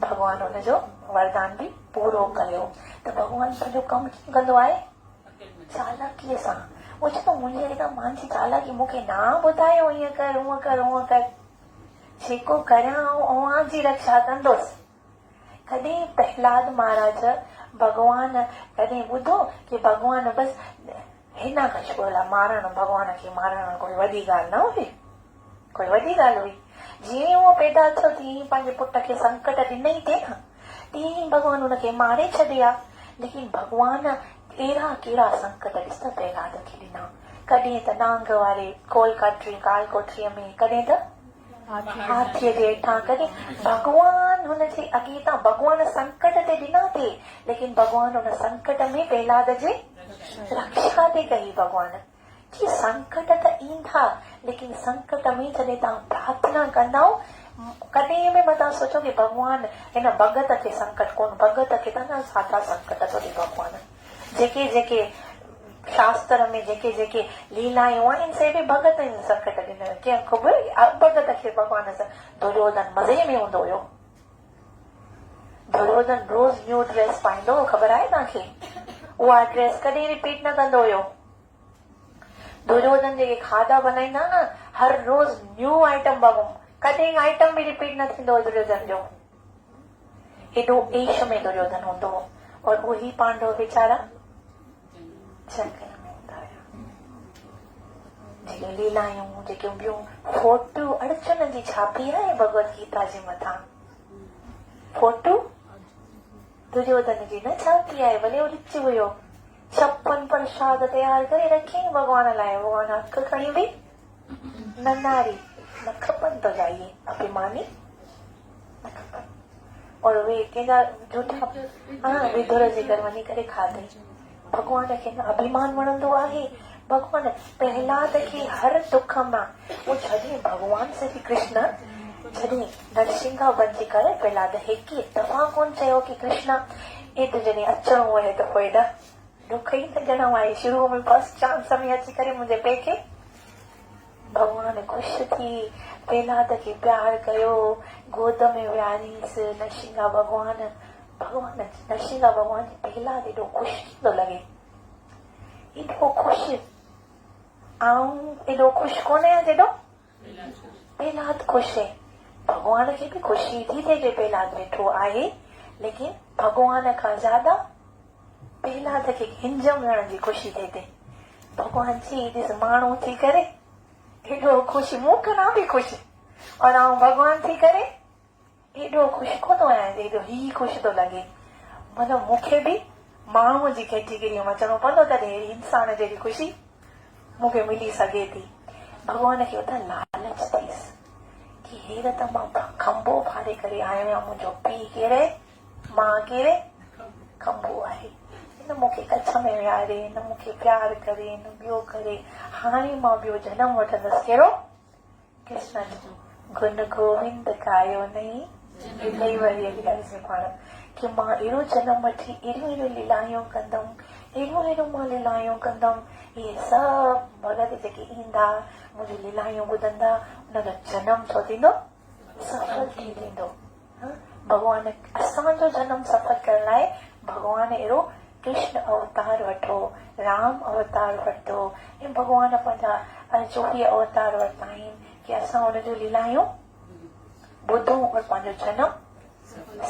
Speaker 1: भॻवान हुनजो वरदान बि पूरो कयो त भॻवान पंहिंजो कमु कीअं कंदो आहे चालाकीअ सां उहो चवंदो मुंहिंजे हेॾा मानसी चालाकी मूंखे ना ॿुधायो हीअं कर हूअं कर हूअं कर जेको करियां उहा जी रक्षा कंदुसि कॾहिं प्रहलाद महाराज भॻवान कॾहिं ॿुधो की भॻवान बसि हिन कशबोला मारण भॻवान खे मारण कोई वॾी ॻाल्हि न हुई कोई वॾी ॻाल्हि हुई जीअं उहो पैदा थियो तीअं पंहिंजे पुट खे संकट ॾिनई थिए न तीअं भॻवान हुनखे मारे छॾिया लेकिन भॻवान अहिड़ा कहिड़ा संकट ॾिस त प्रहलाद खे ॾिना कॾहिं त नांग वारे काल कोठरीअ में कॾहिं त हाथीअ जे हेठां कॾहिं भॻवान हुनजे अॻे तां भॻवान संकट ते ॾिना थे लेकिन भॻवान हुन संकट में प्रहलाद जे रक्षा ते कई भॻवान की संकट त ईंदा लेकिन संकट में जॾहिं तव्हां प्रार्थना कंदव कॾहिं बि मतां सोचो की भॻवान हिन भगत खे संकट कोन भगत खे त न सादा संकट थो ॾे भॻवान जेके जेके शास्त्र में जेके जेके लीलायूं आहिनि से बि भगत संकट ॾिना कंहिं ख़बर भगत खे भॻवान सां दुर्योधन मज़े में हूंदो हुयो दुर्योधन रोज़ न्यू ड्रेस पाईंदो हो ख़बर आहे तव्हांखे उहा ड्रेस कॾहिं रिपीट न कंदो हुयो दुर्योधन जेके खाधा बनाईंदा न हर रोज़ न्यू आइटम कॾहिं आइटम बि रिपीट न थींदो दुर्योधन जो एॾो एश में दुर्योधन हूंदो हो और उही पांडव वीचारा जंगल में हूंदा हुया जेके लीलायूं जेके ॿियूं फोटू अर्जुन जी छापी आहे भगवत गीता जे मथां फोटू दुर्योधन जी न छापी आहे भले उहो रिच हुयो 56 प्रसाद तयार करे रखियईं भॻवान लाइ भॻवान हक खणी बि न नारी न खपनि तो जाइए अभिमानी न खपनि और उहे कंहिंजा झूठा विदुर जे घर वञी करे खाधई भॻवान खे न अभिमान वणंदो आहे भॻवान प्रहलाद खे हर दुख मां वो जॾहिं भॻवान श्री कृष्ण जॾहिं नरसिंहा बणिजी करे प्रहलाद हिकु दफ़ा कोन चयो की कृष्ण एॾो जॾहिं अचणो आहे त पोइ हेॾा दुख ई त ॼणो आहे। शुरू में फर्स्ट चांस में अची करे मुंहिंजे पेके भॻवान ख़ुशि थी पेलाद खे प्यार कयो, गोद में विहारींसि। नरसिंगा भॻवान नरसिंगा भॻवान जी पेलाद एॾो ख़ुशि थींदो लॻे, एॾो ख़ुशि। आऊं एॾो ख़ुशि कोन्हे जेॾो पेलाद ख़ुशि आहे। भॻवान खे बि ख़ुशी थी थिए कि पेलाद वेठो आहे, लेकिन भॻवान खां ज्यादा पेलाद खे हिंज मिलण जी ख़ुशी थिए थी। भॻवान जी ॾिस माण्हू थी करे एॾो ख़ुशि, मूं खां बि ख़ुशि, और आऊं भॻवान थी करे एॾो ख़ुशि कोन आहियां, एॾो ही ख़ुशि थो लॻे। मतिलबु मूंखे बि माण्हूअ जी कैटेगरी में अचणो पवंदो तॾहिं इंसान जहिड़ी ख़ुशी मूंखे मिली सघे थी। भॻवान खे उतां लालच अथईसि कि हींअर त मां खंभो फाड़े करे आयो आहियां, मुंहिंजो पीउ कहिड़े मां कहिड़े खंभो आहे। हिन मूंखे कच्छ में विहारे, हिन मूंखे प्यार करे, हिन ॿियो करे, हाणे मां ॿियो जनम वठंदसि कहिड़ो कृष्ण जो। गुन गोविंद गायो नहीं इलाही वरी ॻाल्हि पाण कि मां अहिड़ो जनम वठी अहिड़ियूं अहिड़ियूं लीलायूं कंदमि, अहिड़ियूं अहिड़ियूं मां लीलायूं कंदमि। इहे सभु भगत जेके ईंदा मुंहिंजी लीलायूं ॿुधंदा, उनजो जनम छो थींदो सफल थी वेंदो। भॻवान असांजो जनम सफल करण लाइ भॻवान अहिड़ो कृष्ण अवतार वठो, राम अवतार वठो, ऐं भॻवान पंहिंजा 24 अवतार वरिता आहिनि कि असां हुनजो लीलायूं ॿुधूं और पंहिंजो जनम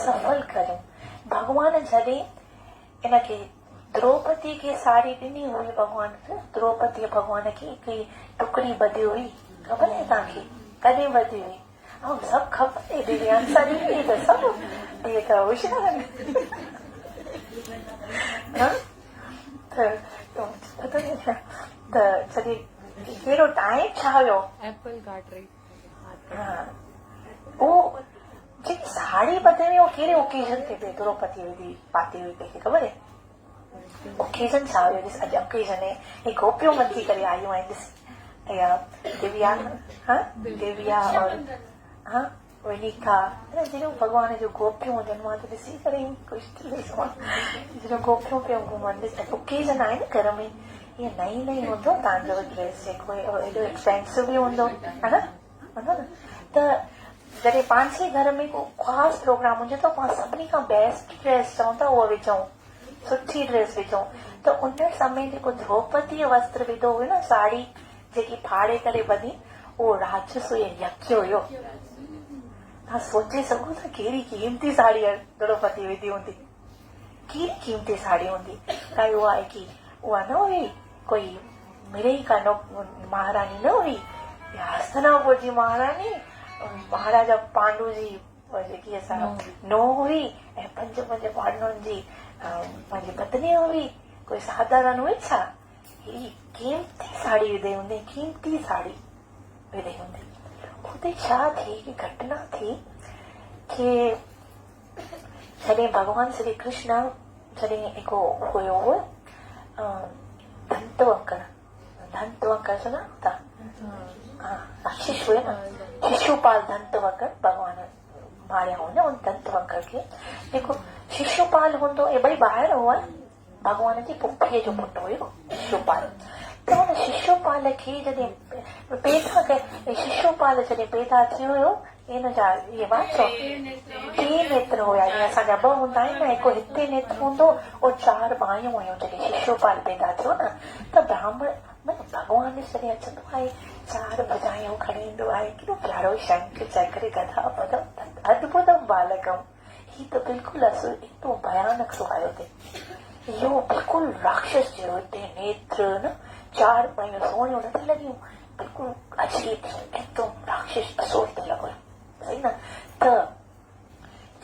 Speaker 1: सफल करूं। भॻवान जॾहिं इनखे द्रौपदी खे साड़ी ॾिनी हुई, भॻवान द्रौपदी भॻवान खे हिकिड़ी टुकड़ी ॿधी हुई, ख़बर आहे तव्हांखे कॾहिं ॿधी हुई? ऐं सभु ख़बर आहे दीदी आंसर ॾिनी त सभु इहे त होशियार त जॾहिं कहिड़ो टाइम छा हुयो,
Speaker 2: एप्पल काट रही।
Speaker 1: उहो जेकी साड़ी ॿधी हुई उहो कहिड़े ओकेजन ते द्रौपदी विधी पाती हुई, कंहिंखे ख़बर आहे? ओकेजन छा हुयो? ॾिस अॼु ओकेजन आहे, हे गोपियूं मथी करे आयूं आहिनि। ॾिस दिव्या, दिव्या और वनिका, जहिड़ो भॻवान जो गोपियूं हुजनि, मां त ॾिसी करे ई ख़ुशि थी वई आहियां जहिड़ो गोपियूं पियूं घुमनि। ॾिस ओकेजन आहे न घर में, ईअं नई नई हूंदो तव्हांजो ड्रेस जेको एॾो एक्सपेंसिव बि हूंदो है न, हूंदो न। त जॾहिं पंहिंजे घर में को ख़ासि प्रोग्राम हुजे त पाण सभिनी खां बेस्ट ड्रेस चऊं था उहा विझूं, सुठी ड्रेस विझूं। त उन समय जेको द्रौपदीअ वस्त्र विधो हुयो न, साड़ी जेकी फाड़े करे ॿधी, उहो राजसूय यज्ञ हुयो। तव्हां सोचे सघो था कहिड़ी कीमती साड़ी द्रौपदी विधी हूंदी, कहिड़ी कीमती साड़ी हूंदी। काई उहा आहे कि उहा न हुई कोई मिड़ई का महारानी न हुई, हस्तिनापुर जी महारानी, महाराजा पांडु जी जेकी असां नो हुई, ऐं 5 पांडुनि जी पंहिंजी पत्नी हुई, कोई साधारण हुई छा? ही कीमती साड़ी विधे हूंदी, कीमती साड़ी विधे हूंदी। उते छा थी कि घटना थी कि जॾहिं भॻवान श्री कृष्ण जॾहिं हिकु हुयो दंतवकर सुञाणो था? शिशु हुयो न, शिशुपाल दंतवकर भॻवान मारिया हुन उन दंतवकर खे। जेको शिशुपाल हूंदो, हे ॿई ॿाहिरि हुआ, भॻवान जी पुफीअ जो पुटु हुयो शिशुपाल। त हुन शिशुपाल खे जॾहिं शिशुपाल जॾहिं पैदा थियो हुयो, हिन जा इहे वाचो 3 नेत्र हुया, जीअं असांजा 2 हूंदा आहिनि न, हिकु हिते नेत्र हूंदो और 4 बाहियूं हुयूं। जॾहिं शिशुपाल पैदा थियो न, त ब्राह्मण भॻवान जॾहिं अचंदो आहे 4 भुजायूं खणी ईंदो आहे, केॾो प्यारो शंख चक्र गदा पदम अद्भुतम बालकम। ही त बिल्कुलु असुर, एॾो भयानक सुभाउ थिए, इहो बिल्कुलु राक्षस जहिड़ो हिते नेत्र न, 4 बाहियूं सोनियूं नथी लॻियूं, बिल्कुलु अजीब एकदम राक्षस असुर ते लॻो, सही न। त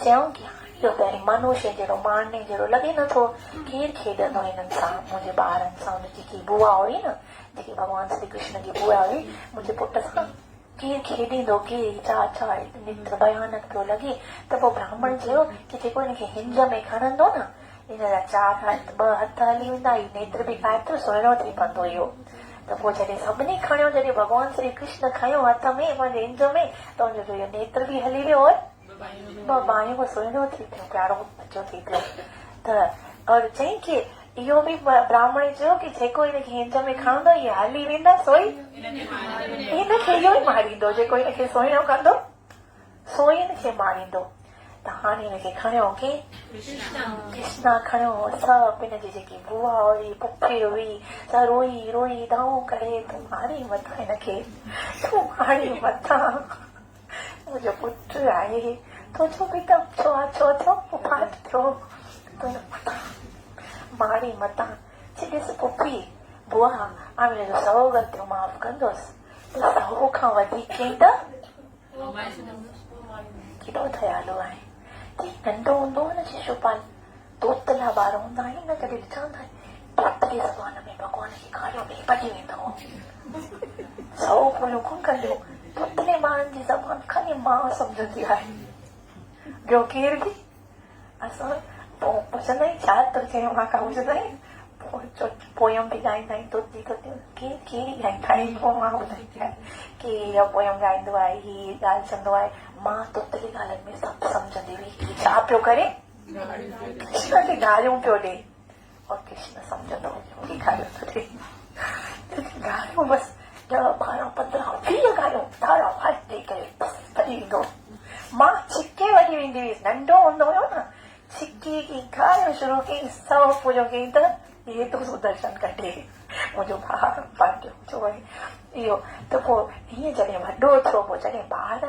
Speaker 1: चयूं कि इहो पहिरीं मनुष्य जहिड़ो मारने जहिड़ो लॻे नथो, केरु खेॾंदो हिननि सां, मुंहिंजे ॿारनि सां। जेकी बुआ हुई न, जेकी भॻवान श्री कृष्ण जी बुआ हुई, मुंहिंजे पुट सां केरु खेॾींदो, केरु छा नेत्र भयानक पियो लॻे। त पोइ ब्राह्मण चयो कि जेको हिनखे हिंज में खणंदो न, हिन जा 4 हथ 2 हथ हली वेंदा, ही नेत्र बि एतिरो सुहिणो थी पवंदो इहो। त पोइ जॾहिं सभिनी खणियो, जॾहिं भॻवान श्री कृष्ण खयो हथ में पंहिंजे हिंज में, त हुनजो इहो नेत्र बि हली वियो और 2 बाहियूं सुहिणो थी पियो, प्यारो बच्चो थी पियो। त और चई कि इहो बि ब्राह्मण चयो कि जेको हिनखे हिंज में खणंदो इहे हली वेंदा सोई हिनखे इहो ई मारींदो, जेको हिनखे सोइणो कंदो सोई हिनखे मारींदो। त हाणे हिनखे खणियो के कृष्णा खणियो, सभु हिनजी जेकी बुआ हुई पुफी हुई त रोई रोई दाऊं करे तूं मारी मथां हिनखे, तूं मारी मथां, मुंहिंजो पुटु आहे, तुंहिंजो बि त छो थियो फाट थियो, तूं मथां मारी मथां। चई ॾिस पुफी बुआ हाणे हिनजो सौ ग़लतियूं माफ़ कंदुसि, सौ खां वधीक कई त केॾो दयालु आहे। नंढो हूंदो न शिशुपाल, तोतला ॿार हूंदा आहिनि न, कॾहिं ॾिसंदा आहिनि तोतले ज़बान में भॻवान खे खारियो ॾेई भॼी वेंदो हो, सौ फूलियूं कोन कंदियूं, तोतले ॿारनि जी ज़बान खाली मां सम्झंदी आहे, ॿियो केर बि। असां पोइ पुछंदा आहियूं छा तो चयो, मां खां पुछंदा आहियूं पोयम बि ॻाईंदा आहियूं, तोतली तोतलियूं कहिड़ी ॻाईंदा आहियूं, पोइ मां ॿुधाईंदी आहियां की इहा पोयम ॻाईंदो आहे, हीअ ॻाल्हि चवंदो आहे, मां तोतली ॻाल्हियुनि में सभु सम्झंदी हुई, हीअ छा पियो करे कृष्ण खे गारियूं पियो ॾे, और कृष्ण सम्झंदो हुयो गारियूं थो ॾे, गारियूं बसि 10, 12, 15, 20 गारियूं धारा हथ ॾेई करे बसि भॼी ईंदो। मां छिके वठी वेंदी हुयसि, नंढो हूंदो हुयो न, छिके की गारियूं शुरू कई, सौ पूॼो कई त इहे तो सुदर्शन कढे, मुंहिंजो भाउ पाटियो चो वरी इहो। त पोइ हीअं जॾहिं वॾो थियो, पोइ जॾहिं ॿार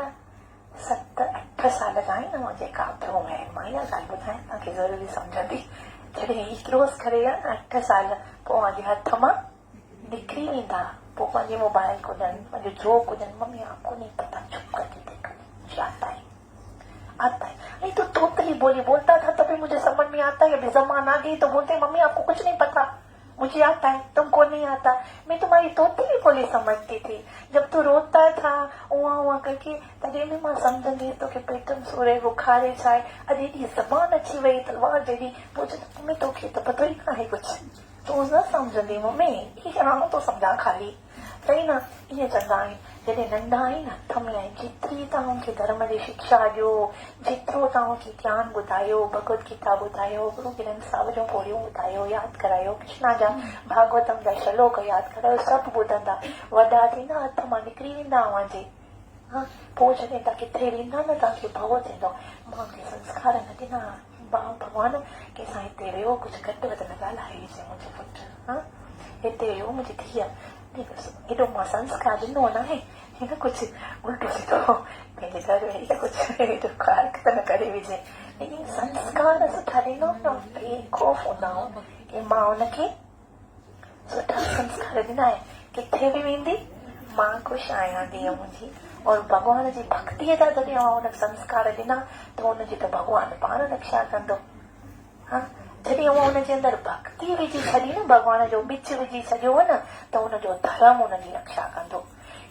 Speaker 1: 7, 8 साल जा आहिनि न, जेका थियो आहे, मां इहा ॻाल्हि ॿुधायां तव्हांखे ज़रूरी सम्झंदी, जॾहिं ही क्रॉस करे 8 साल, पोइ पंहिंजे हथ मां निकिरी वेंदा, पोइ पंहिंजे मोबाइल कुॾनि, पंहिंजो जो कुॾनि, मम्मी आपको नहीं पता, चुप करके देखो मुझे आता है नहीं तो तोतली बोली बोलता था तभी मुझे समझ में आता है, अभी जबान आ गई तो बोलते मम्मी आपको कुछ नहीं पता, मुझे आता है तुमको नहीं आता। मैं तुम्हारी तोतली बोली समझती थी, जब तू रोता था उआ उआ करके तॾहिं बि मां सम्झंदी तो कि पेट में सूरे बुखारे छा आहे, अॼु एॾी ज़बान अची वई तलवार जहिड़ी, पोइ मम्मी तोखे त पतो ई कान्हे कुझु, तूं न सम्झंदी मम्मी, इहे हाणे तो सम्झां खाली, सही न। ईअं चवंदा आहिनि जॾहिं नंढा आहिनि हथ में आहिनि, जेतिरी तव्हांखे धर्म जी शिक्षा ॾियो, जेतिरो तव्हांखे ज्ञान ॿुधायो, भगवत गीता ॿुधायो, गुरु ग्रंथ साहिब जूं पोड़ियूं ॿुधायो, यादि करायो, कृष्णा जा भागवतम जा श्लोक यादि करायो, सभु ॿुधंदा, वॾा थींदा हथ मां निकिरी वेंदा अव्हांजे। पोइ जॾहिं तव्हां किथे वेंदा न, तव्हांखे भव थींदो, मूंखे संस्कार न ॾिना भॻवान, कंहिंसां हिते वियो कुझु घटि वधि न ॻाल्हाए मुंहिंजो पुटु, हिते वियो मुंहिंजी धीअ, हेॾो मां संस्कार ॾिनो न आहे, हिन कुझु उल्टो सिधो पंहिंजे घर में हीअ कुझु हेॾो कारक त न करे विझे, लेकिन संस्कार सुठा ॾिनो न, बेखौफ़ हूंदा आहियूं की मां हुनखे सुठा संस्कार ॾिना आहे, किथे बि वेंदी मां ख़ुशि आहियां धीअ मुंहिंजी, और भॻवान जी भक्तीअ जा जॾहिं हुन संस्कार ॾिना त हुनजी त भॻवान पाण रक्षा कंदो। जॾहिं हुनजे अंदरि भक्ति विझी छॾी न, भॻवान जो बिच विझी छॾियो न, त हुनजो धर्म हुनजी रक्षा कंदो।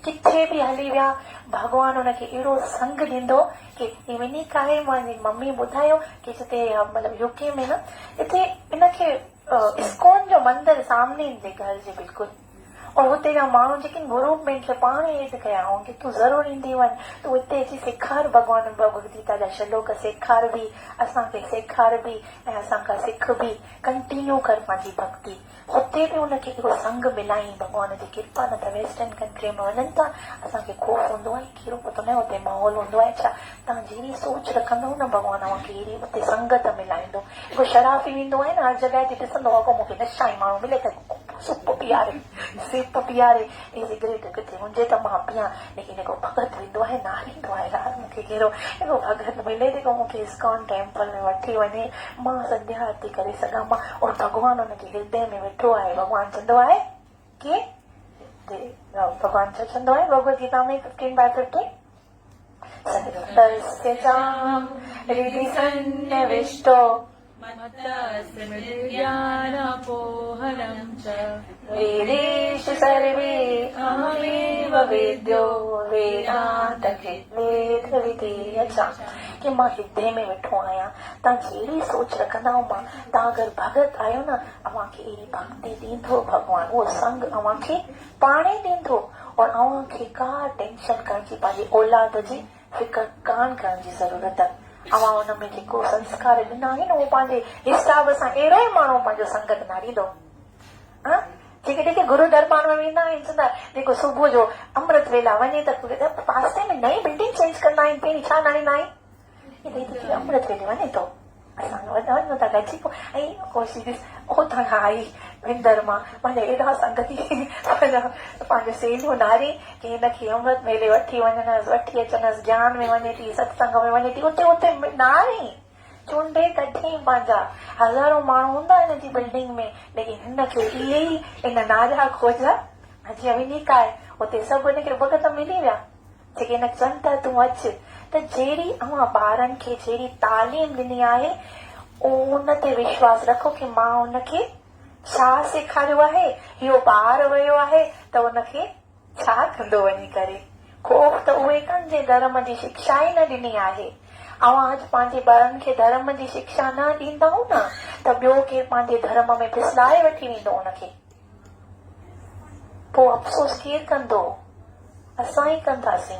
Speaker 1: किथे बि हली विया भॻवान हुनखे अहिड़ो संग ॾींदो कि वञी काहे, मुंहिंजी मम्मी ॿुधायो कि जिते मतिलबु यूके में न, हिते हिनखे इस्कॉन जो मंदिर सामने जे घर जे बिल्कुलु, और हुते जा माण्हू जेके गुरु खे पाण एड कया हुआ कि तूं ज़रूरु ईंदी वञ, तूं हिते अची सेखार भॻवान भगवत गीता जा श्लोक सेखार बि, असांखे सेखार बि, ऐं असांखां सिख बि, कंटिन्यू कर पंहिंजी भक्ति। हुते बि हुनखे हिकिड़ो संग मिलाई, भॻवान जी कृपा न त वेस्टर्न कंट्री में वञनि था, असांखे ख़ौफ़ हूंदो आहे, कहिड़ो पतो न हुते माहौल हूंदो आहे छा, तव्हां जहिड़ी सोच रखंदव न भॻवान तव्हांखे अहिड़ी हुते संगत मिलाईंदो। हिकिड़ो शराबी वेंदो आहे न, हर जॻह ते ॾिसंदो आहे मूंखे नशाई माण्हू मिले त सुप पीआरे, सिप पीआरे, सिगरेट किथे हुजे त मां पियां, लेकिन हिकिड़ो भगत वेंदो आहे, नारींदो आहे, यार मूंखे कहिड़ो हिकिड़ो भगत मिले जेको मूंखे इस्कॉन टेम्पल में वठी वञे, मां संध्या आरती करे सघां, मां और भॻवान हुनजे हृदय में वेठो आहे। भॻवान चवंदो आहे कि भॻवान छा चवंदो आहे भगवत गीता में 15:15, सर्वतस्य चाहं हृदि सन्निविष्टो
Speaker 2: मत्तस्मृतिर्ज्ञानपोहनं च
Speaker 1: वेदेषु सर्वे अहमेव वेद्यो वेदान्तकृत् वेदविधेय च, कि मां हृदय में वेठो आहियां। तव्हां जहिड़ी सोच रखंदा मां, तव्हां अगरि भगत आहियो न, अव्हांखे अहिड़ी भक्ति ॾींदो भॻवान, उहो संग अव्हांखे पाणे ॾींदो, और अव्हांखे का टेंशन करण जी, पंहिंजी औलाद जी फिकर कान करण जी ज़रूरत। अवां हुन में जेको संस्कार ॾिना आहिनि उहो पंहिंजे हिसाब सां अहिड़ो ई माण्हू पंहिंजो संगत न ॾींदो। जेके गुरु दरबार में वेंदा आहिनि चवंदा जेको सुबुह जो अमृत वेला वञे त पासे में नई बिल्डिंग चेंज कंदा आहिनि, पहिरीं छा न ॾींदा आहिनि, अमृत वेले वञे थो असां वञूं था गॾिजी ऐं कोशिशि उतां खां आई विंदर मां पंहिंजा एॾा संगती पंहिंजो सेलियूं नारी की हिनखे अमृत मेले वठी वञनसि, वठी अचनसि, ज्ञान में वञे थी, सत्संग में वञे थी, उते उते नारी चूंडे कढी पंहिंजा हज़ारों माण्हू हूंदा हिन जी बिल्डिंग में, लेकिन हिनखे इहे ई इन नारा खोजा जीअं विनीका आहे उते सभु हिनखे भगत मिली विया जेके हिन चवनि था तूं अचु। त जहिड़ी अवां ॿारनि खे जहिड़ी तालीम ॾिनी आहे उन ते विश्वास रखो कि मां उनखे छा सेखारियो आहे, इहो ॿार वियो आहे त उनखे छा कंदो वञी करे। खोफ त उहे कनि जे धर्म जी शिक्षा ई न ॾिनी आहे। अवां अॼु पंहिंजे ॿारनि खे धर्म जी शिक्षा न ॾींदव न त ॿियो केरु पंहिंजे धर्म में फिसलाए वठी वेंदो उनखे, पोइ अफ़सोस केरु कंदो, असां ई कंदासीं।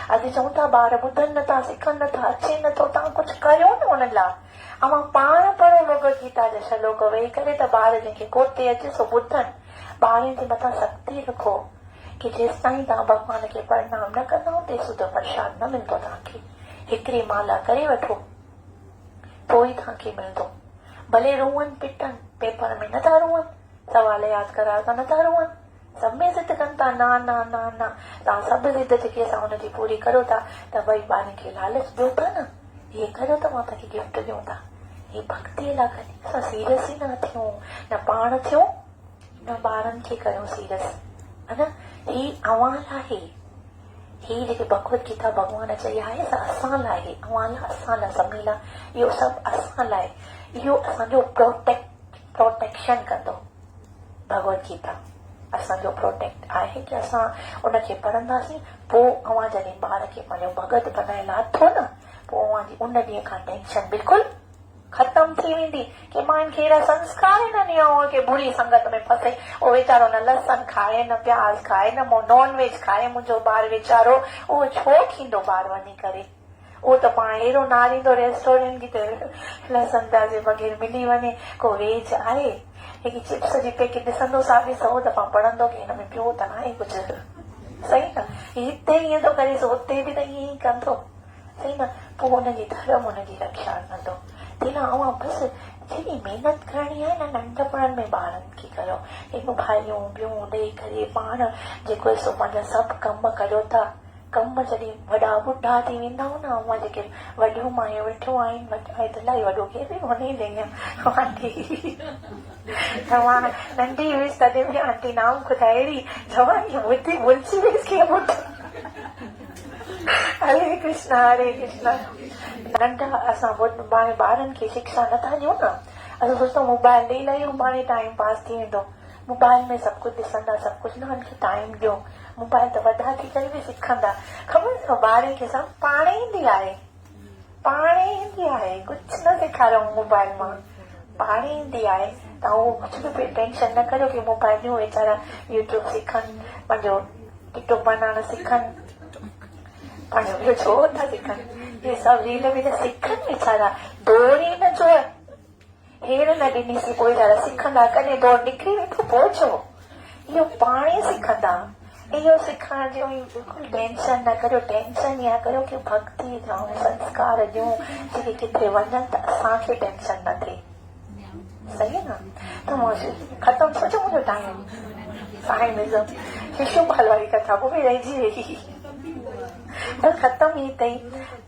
Speaker 1: अॼु चऊं था ॿार ॿुधनि नथा, सिखनि नथा, अचे नथो, तव्हां कुझु करियो न उन लाइ। अवां पाण पढ़ो भगवत गीता जा श्लोक वेही करे त ॿार जंहिंखे कोते अचे सो ॿुधनि। ॿारनि जे मथां सख़्ती रखो कि जेसि ताईं तव्हां भॻवान खे प्रणाम न कंदव तेसि ताईं प्रसाद न मिलंदो तव्हांखे। हिकिड़ी माला करे वठो पोइ तव्हांखे मिलंदो। भले रोअनि पिटनि, पेपर में नथा रोअनि, सवाल यादि करा त नथा रोअनि, सभ में ज़िद कनि था न न न न, तव्हां सभु ज़िद जेकी असां हुनजी पूरी करो था त भई ॿारनि खे लालच ॾियो था न, हीअ करो त मां तव्हांखे गिफ्ट ॾियूं था। हीअ भक्तीअ लाइ कॾहिं असां सीरियस ई न थियूं, न पाण थियूं न ॿारनि खे कयूं सीरियस, है न। ही अवां लाइ, ही जेके भगवत गीता भॻवान चई आहे असां लाइ, अवां लाइ, असां लाइ, सभिनी लाइ, इहो सभु असां लाइ। इहो असांजो प्रोटेक्शन कंदो भगवत गीता, असांजो प्रोटेक्ट आहे कि असां उनखे पढ़ंदासीं। पोइ अवां जॾहिं ॿार खे पंहिंजो भगत बनाए लाथो न, पोइ अवां जी उन ॾींहं खां टेंशन बिल्कुलु ख़तम थी वेंदी कि मां हिनखे अहिड़ा संस्कार ई न ॾिया कि बुरी संगत में फसे, उहो वीचारो न लसन खाए, न प्याज खाए, न नॉन वेज खाए, मुंहिंजो ॿार वीचारो उहो छो थींदो ॿार वञी करे, उहो त पाण अहिड़ो नारींदो रेस्टोरेंट की त लसन प्याज जे बग़ैर मिली वञे, को वेज आहे हिकु चिप्स जी पैकेट ॾिसंदो साॻे सौ दफ़ा पढ़ंदो कि हिन में पियो त न आहे कुझु, सही न। हिते ईअं थो करे सो हुते बि त ईअं ई कंदो, सही न। पोइ हुनजी धर्म हुनजी रक्षा कंदो। तेल अवां बसि जेॾी महिनत करणी आहे न नंढपण में ॿारनि खे कयो, हिकु भाइयूं ॿियूं ॾेई करे पाण जेको सो पंहिंजा सभु कम कयो था। कम जॾहिं वॾा ॿुढा थी वेंदा हो न, उहा जेके वॾियूं मायूं वेठियूं आहिनि इलाही वॾो केरु बि कोन्हे ॾियनि आंटी, तव्हां नंढी हुईसि तॾहिं बि आंटी नाम ख़ुदा अहिड़ी जवानी ॿुधी भुलिजी वियसि कीअं ॿुध। हरे कृष्णा नंढा असां हाणे ॿारनि खे शिक्षा नथा ॾियूं न, असां सोचूं मोबाइल ॾेई लाहियूं हाणे टाइम पास थी वेंदो, मोबाइल में सभु कुझु ॾिसंदा सभु कुझु न, हुनखे टाइम ॾियो। मोबाइल त वॾा थी करे बि सिखंदा, ख़बर अथव ॿारनि खे सभु पाण ईंदी आहे, पाण ईंदी आहे, कुझु न सेखारियो मोबाइल मां, पाण ईंदी आहे। तव्हां उहो कुझु बि टेंशन न करियो कि मोबाइल ॾियूं वीचारा यूट्यूब सिखनि, पंहिंजो टिकटॉक बनाइण सिखनि, पंहिंजो ॿियो छो था सिखनि, इहे सभु रील बि त सिखनि वीचारा, दौड़ ई न जो हेर न ॾिनीसीं पोइ वीचारा सिखंदा, कॾहिं दौड़ निकिरी वेंदो पोइ छो, इहो पाण ई सिखंदा। इहो सिखण जो बिल्कुलु टेंशन न करियो, टेंशन इहा करियो कि भक्ति ऐं संस्कार ॾियूं जेके किथे वञनि त असांखे टेंशन न थिए, सही आहे न। त ख़तमु सोचो मुंहिंजो टाइम शिशुपाल वारी कथा पोइ बि रहिजी वई, त ख़तमु ई अथई।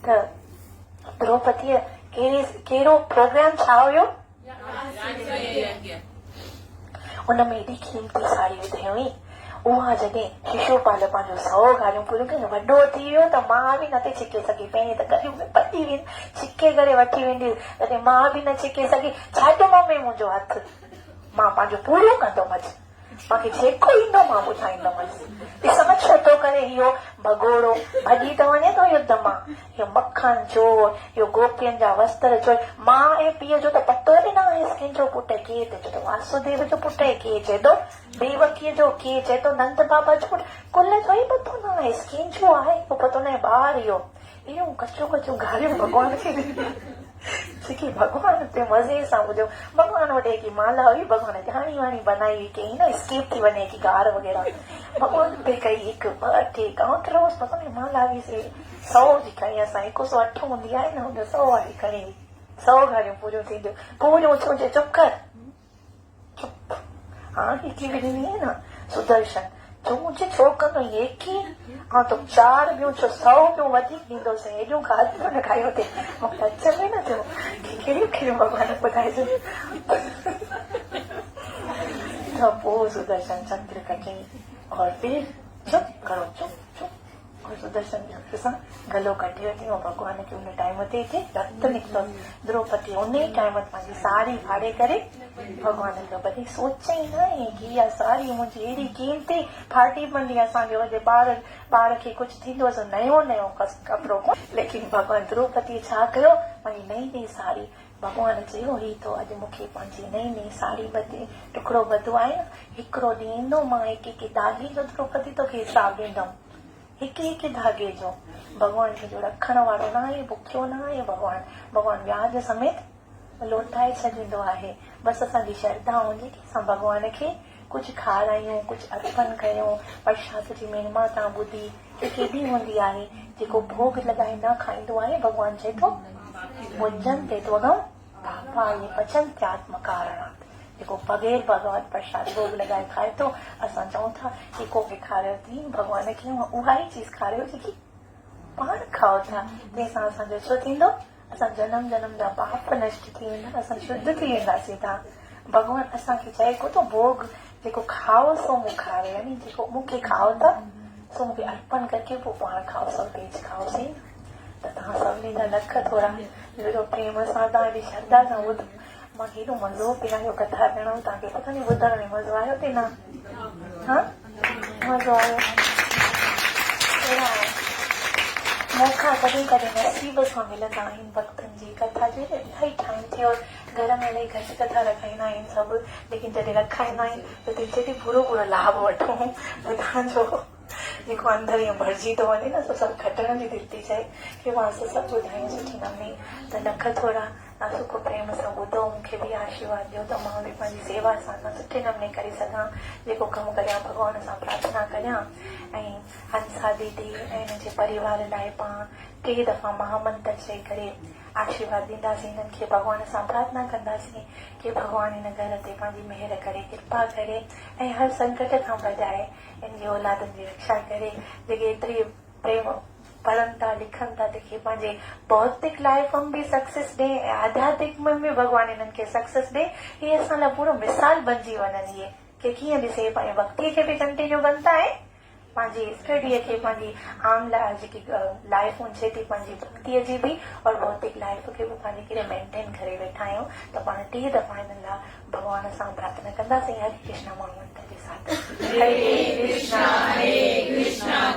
Speaker 1: त द्रौपदीअ कहिड़ो प्रोग्राम छा हुयो, उनमें एॾी कीमती साड़ी विधई हुई। उहा जॾहिं शिशुपाल पंहिंजो 100 ॻाल्हियूं पूरियूं कयूं, वॾो थी वियो त मां बि नथी छिके सघी, पहिरीं त गलियूं में पटी वेंदी, छिके करे वठी वेंदी, तॾहिं मां बि न छिके सघी, छाॾो मम्मी मुंहिंजो हथ, मां पंहिंजो पूरो कंदोमि, मूंखे जेको ईंदो मां ॿुधाईंदमि। ॾिसण छो थो करे, इहो भगोड़ो भॼी त वञे थो युद्ध मां, इहो मखण जो, इहो गोपियुनि जा वस्त्र जो, मां ऐं पीउ जो त पतो बि न आहे कंहिंजो पुटु, केरु त चए थो वासुदेव जो पुटु आहे, केरु चए थो देवकीअ जो, केरु चए थो नंद बाबा जो पुटु, कुल जो ई पतो न आहे, कंहिंजो आहे उहो पतो न आहे। ॿार इहो एॾो कचो कचो ॻाल्हियूं भॻवान खे जेकी भॻवान ते मज़े सां ॿुधो। भॻवान वटि की माला हुई, भॻवान ॼाणी वाणी बनाई हुई कई न स्केप थी वञे की गार वग़ैरह, भॻवान पे कई 1 2 टे काउंट रोज़ भॻवान माला बि 100 जी खणी, असां 108 हूंदी आहे न, हुन 100 वारी खणी 100 घड़ियूं पूरियूं थींदियूं। पूरियूं छो चुप कर चुप। हाँ हिकु विझंदी आहे न सुदर्शन, जो मुंहिंजे छो कंदो एकी, हाँ तो 4 ॿियूं छो 100 ॿियूं वधीक ॾींदोसि, हेॾियूं ॻाल्हियूं न खाई हुते। मूंखे अच में न थियो कहिड़ियूं कहिड़ियूं भॻवान ॿुधाइजो। त पोइ सुदर्शन चक्र कटई और फिर चुप करो चुप चुप, और सुदर्शन चक्र सां गलो कटे वठी भॻवान खे उन टाइम ते रत निकितो। द्रौपदी उन ई टाइम ते पंहिंजी साड़ी फाड़े करे भॻवान खे भली सोचे ई न आहे की इहा साड़ी मुंहिंजी एॾी कीमती फाटी पवंदी, असांखे वॾे ॿार खे कुझु थींदो आहे नयो नयो कपिड़ो, लेकिन भॻवान द्रौपदी छा कयो, पंहिंजी नई नई साड़ी, भॻवान चयो ही तो अॼु मूंखे पंहिंजी नई नई साड़ी बदे टुकड़ो ॿधो आहे न, हिकिड़ो ॾींहुं ईंदो मां हिकु धागे जो द्रौपदी तोखे हिसाबु ॾींदमि, हिकु धागे जो। भॻवान खे जो रखण वारो न आहे, बुखियो न आहे भॻवान व्याज समेत लोटाए छॾींदो आहे। बसि असांजी श्रद्धा हूंदी की असां भॻवान खे कुझु खारायूं, कुझु अर्पण कयूं। प्रसाद जी महिमा तव्हां ॿुधी की केॾी हूंदी आहे, जेको भोग लॻाए न खाईंदो आहे भॻवान चए थो भुजन ते त्वगम पापा ये पचन्त्यात्म कारणात्, जेको बग़ैर भॻवान प्रसाद भोग लॻाए खाए थो, असां चऊं था की को खे खारियो थी भॻवान खे, उहा ई चीज़ खारियो जेकी पाण खाओ था। तंहिंसां असांजो छो थींदो, असां जन्म जन्म जा पाप नष्ट थी वेंदा, असां शुद्ध थी वेंदासीं था। भॻवान असांखे चए को तो भोग जेको खाओ सो मूं खारे, यानी जेको मूंखे खाओ था सो मूंखे अर्पण करके पोइ पाण खाओ, सब तेज खाओसीं। त तव्हां सभिनी जा लख थोरा एॾो प्रेम सां, तव्हां एॾी श्रद्धा सां ॿुधो, मां हेॾो मज़ो पियो आयो कथा ॼणो, तव्हांखे पता नहीं ॿुधण में मज़ो आयो की न? हाँ मज़ो आयो। मौक़ा कॾहिं कॾहिं नसीब सां मिलंदा आहिनि भक्तनि जी कथा जे, इलाही टाइम थियो और घर में इलाही घटि कथा रखाईंदा आहिनि सभु, लेकिन जॾहिं रखाईंदा आहिनि त तंहिंजे पूरो पूरो लाभ वठूं। त तव्हांजो जेको अंदरि ईअं भरिजी थो वञे न, सभु खटण जी दिलि थी चए की मां सभु ॿुधायूं सुठी नमूने। त लख थोरा तव्हां सुख प्रेम सां ॿुधो, मूंखे बि आशीर्वाद ॾियो त मां बि पंहिंजी सेवा सां सुठे नमूने करे सघां, जेको कमु करियां भॻवान सां प्रार्थना करियां। ऐं हंसा दीदी ऐं हिन जे परिवार लाइ पाण 3 दफ़ा महामंत्र चई करे आशीर्वाद ॾींदासीं, हिननि खे भॻवान सां प्रार्थना कंदासीं कि भॻवान हिन घर ते पंहिंजी मेहर करे, कृपा करे ऐं हर संकट खां बचाए, इन जी औलादनि जी रक्षा करे। जेके एतिरी प्रेम पढ़नि था लिखनि था, तंहिंखे पंहिंजे भौतिक लाइफ में बि सक्सेस ॾे ऐं आध्यात्मिक में बि भॻवान हिननि खे सक्सेस ॾे। इहे असां लाइ पूरो मिसाल बणिजी वञनि, इहे की कीअं ॾिसे पंहिंजी भक्तीअ खे बि कंटिन्यू कंदा आहे, पंहिंजी स्टडीअ खे, पंहिंजी आम जेकी लाइफ हुजे थी पंहिंजी भक्तीअ जी बि, और भौतिक लाइफ खे बि पंहिंजी कीअं मेंटेन करे वेठा आहियूं। त पाण 3 दफ़ा हिननि लाइ भॻवान सां प्रार्थना कंदासीं। हरे कृष्ण महामंत्र के साथ। हरे कृष्णा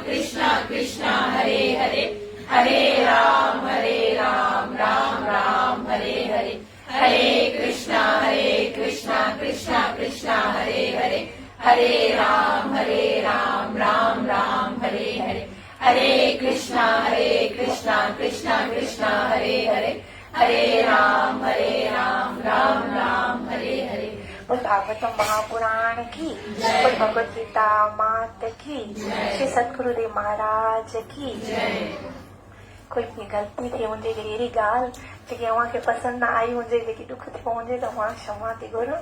Speaker 1: कृष्णा कृष्णा हरे हरे, हरे राम राम राम हरे हरे, हरे कृष्णा कृष्णा कृष्णा हरे हरे, हरे राम राम राम हरे हरे, हरे कृष्णा कृष्णा कृष्णा हरे हरे, हरे राम राम राम हरे हरे। बोल भागवतम महापुराण की, बोल भगवत गीता मात की, श्री सतगुरुदेव महाराज की। कोई बि ग़लती थी हुजे, अहिड़ी ॻाल्हि जेकी अव्हांखे पसंदि न आई हुजे, जेकी ॾुख थियो हुजे, त मां क्षमा थी घुरां।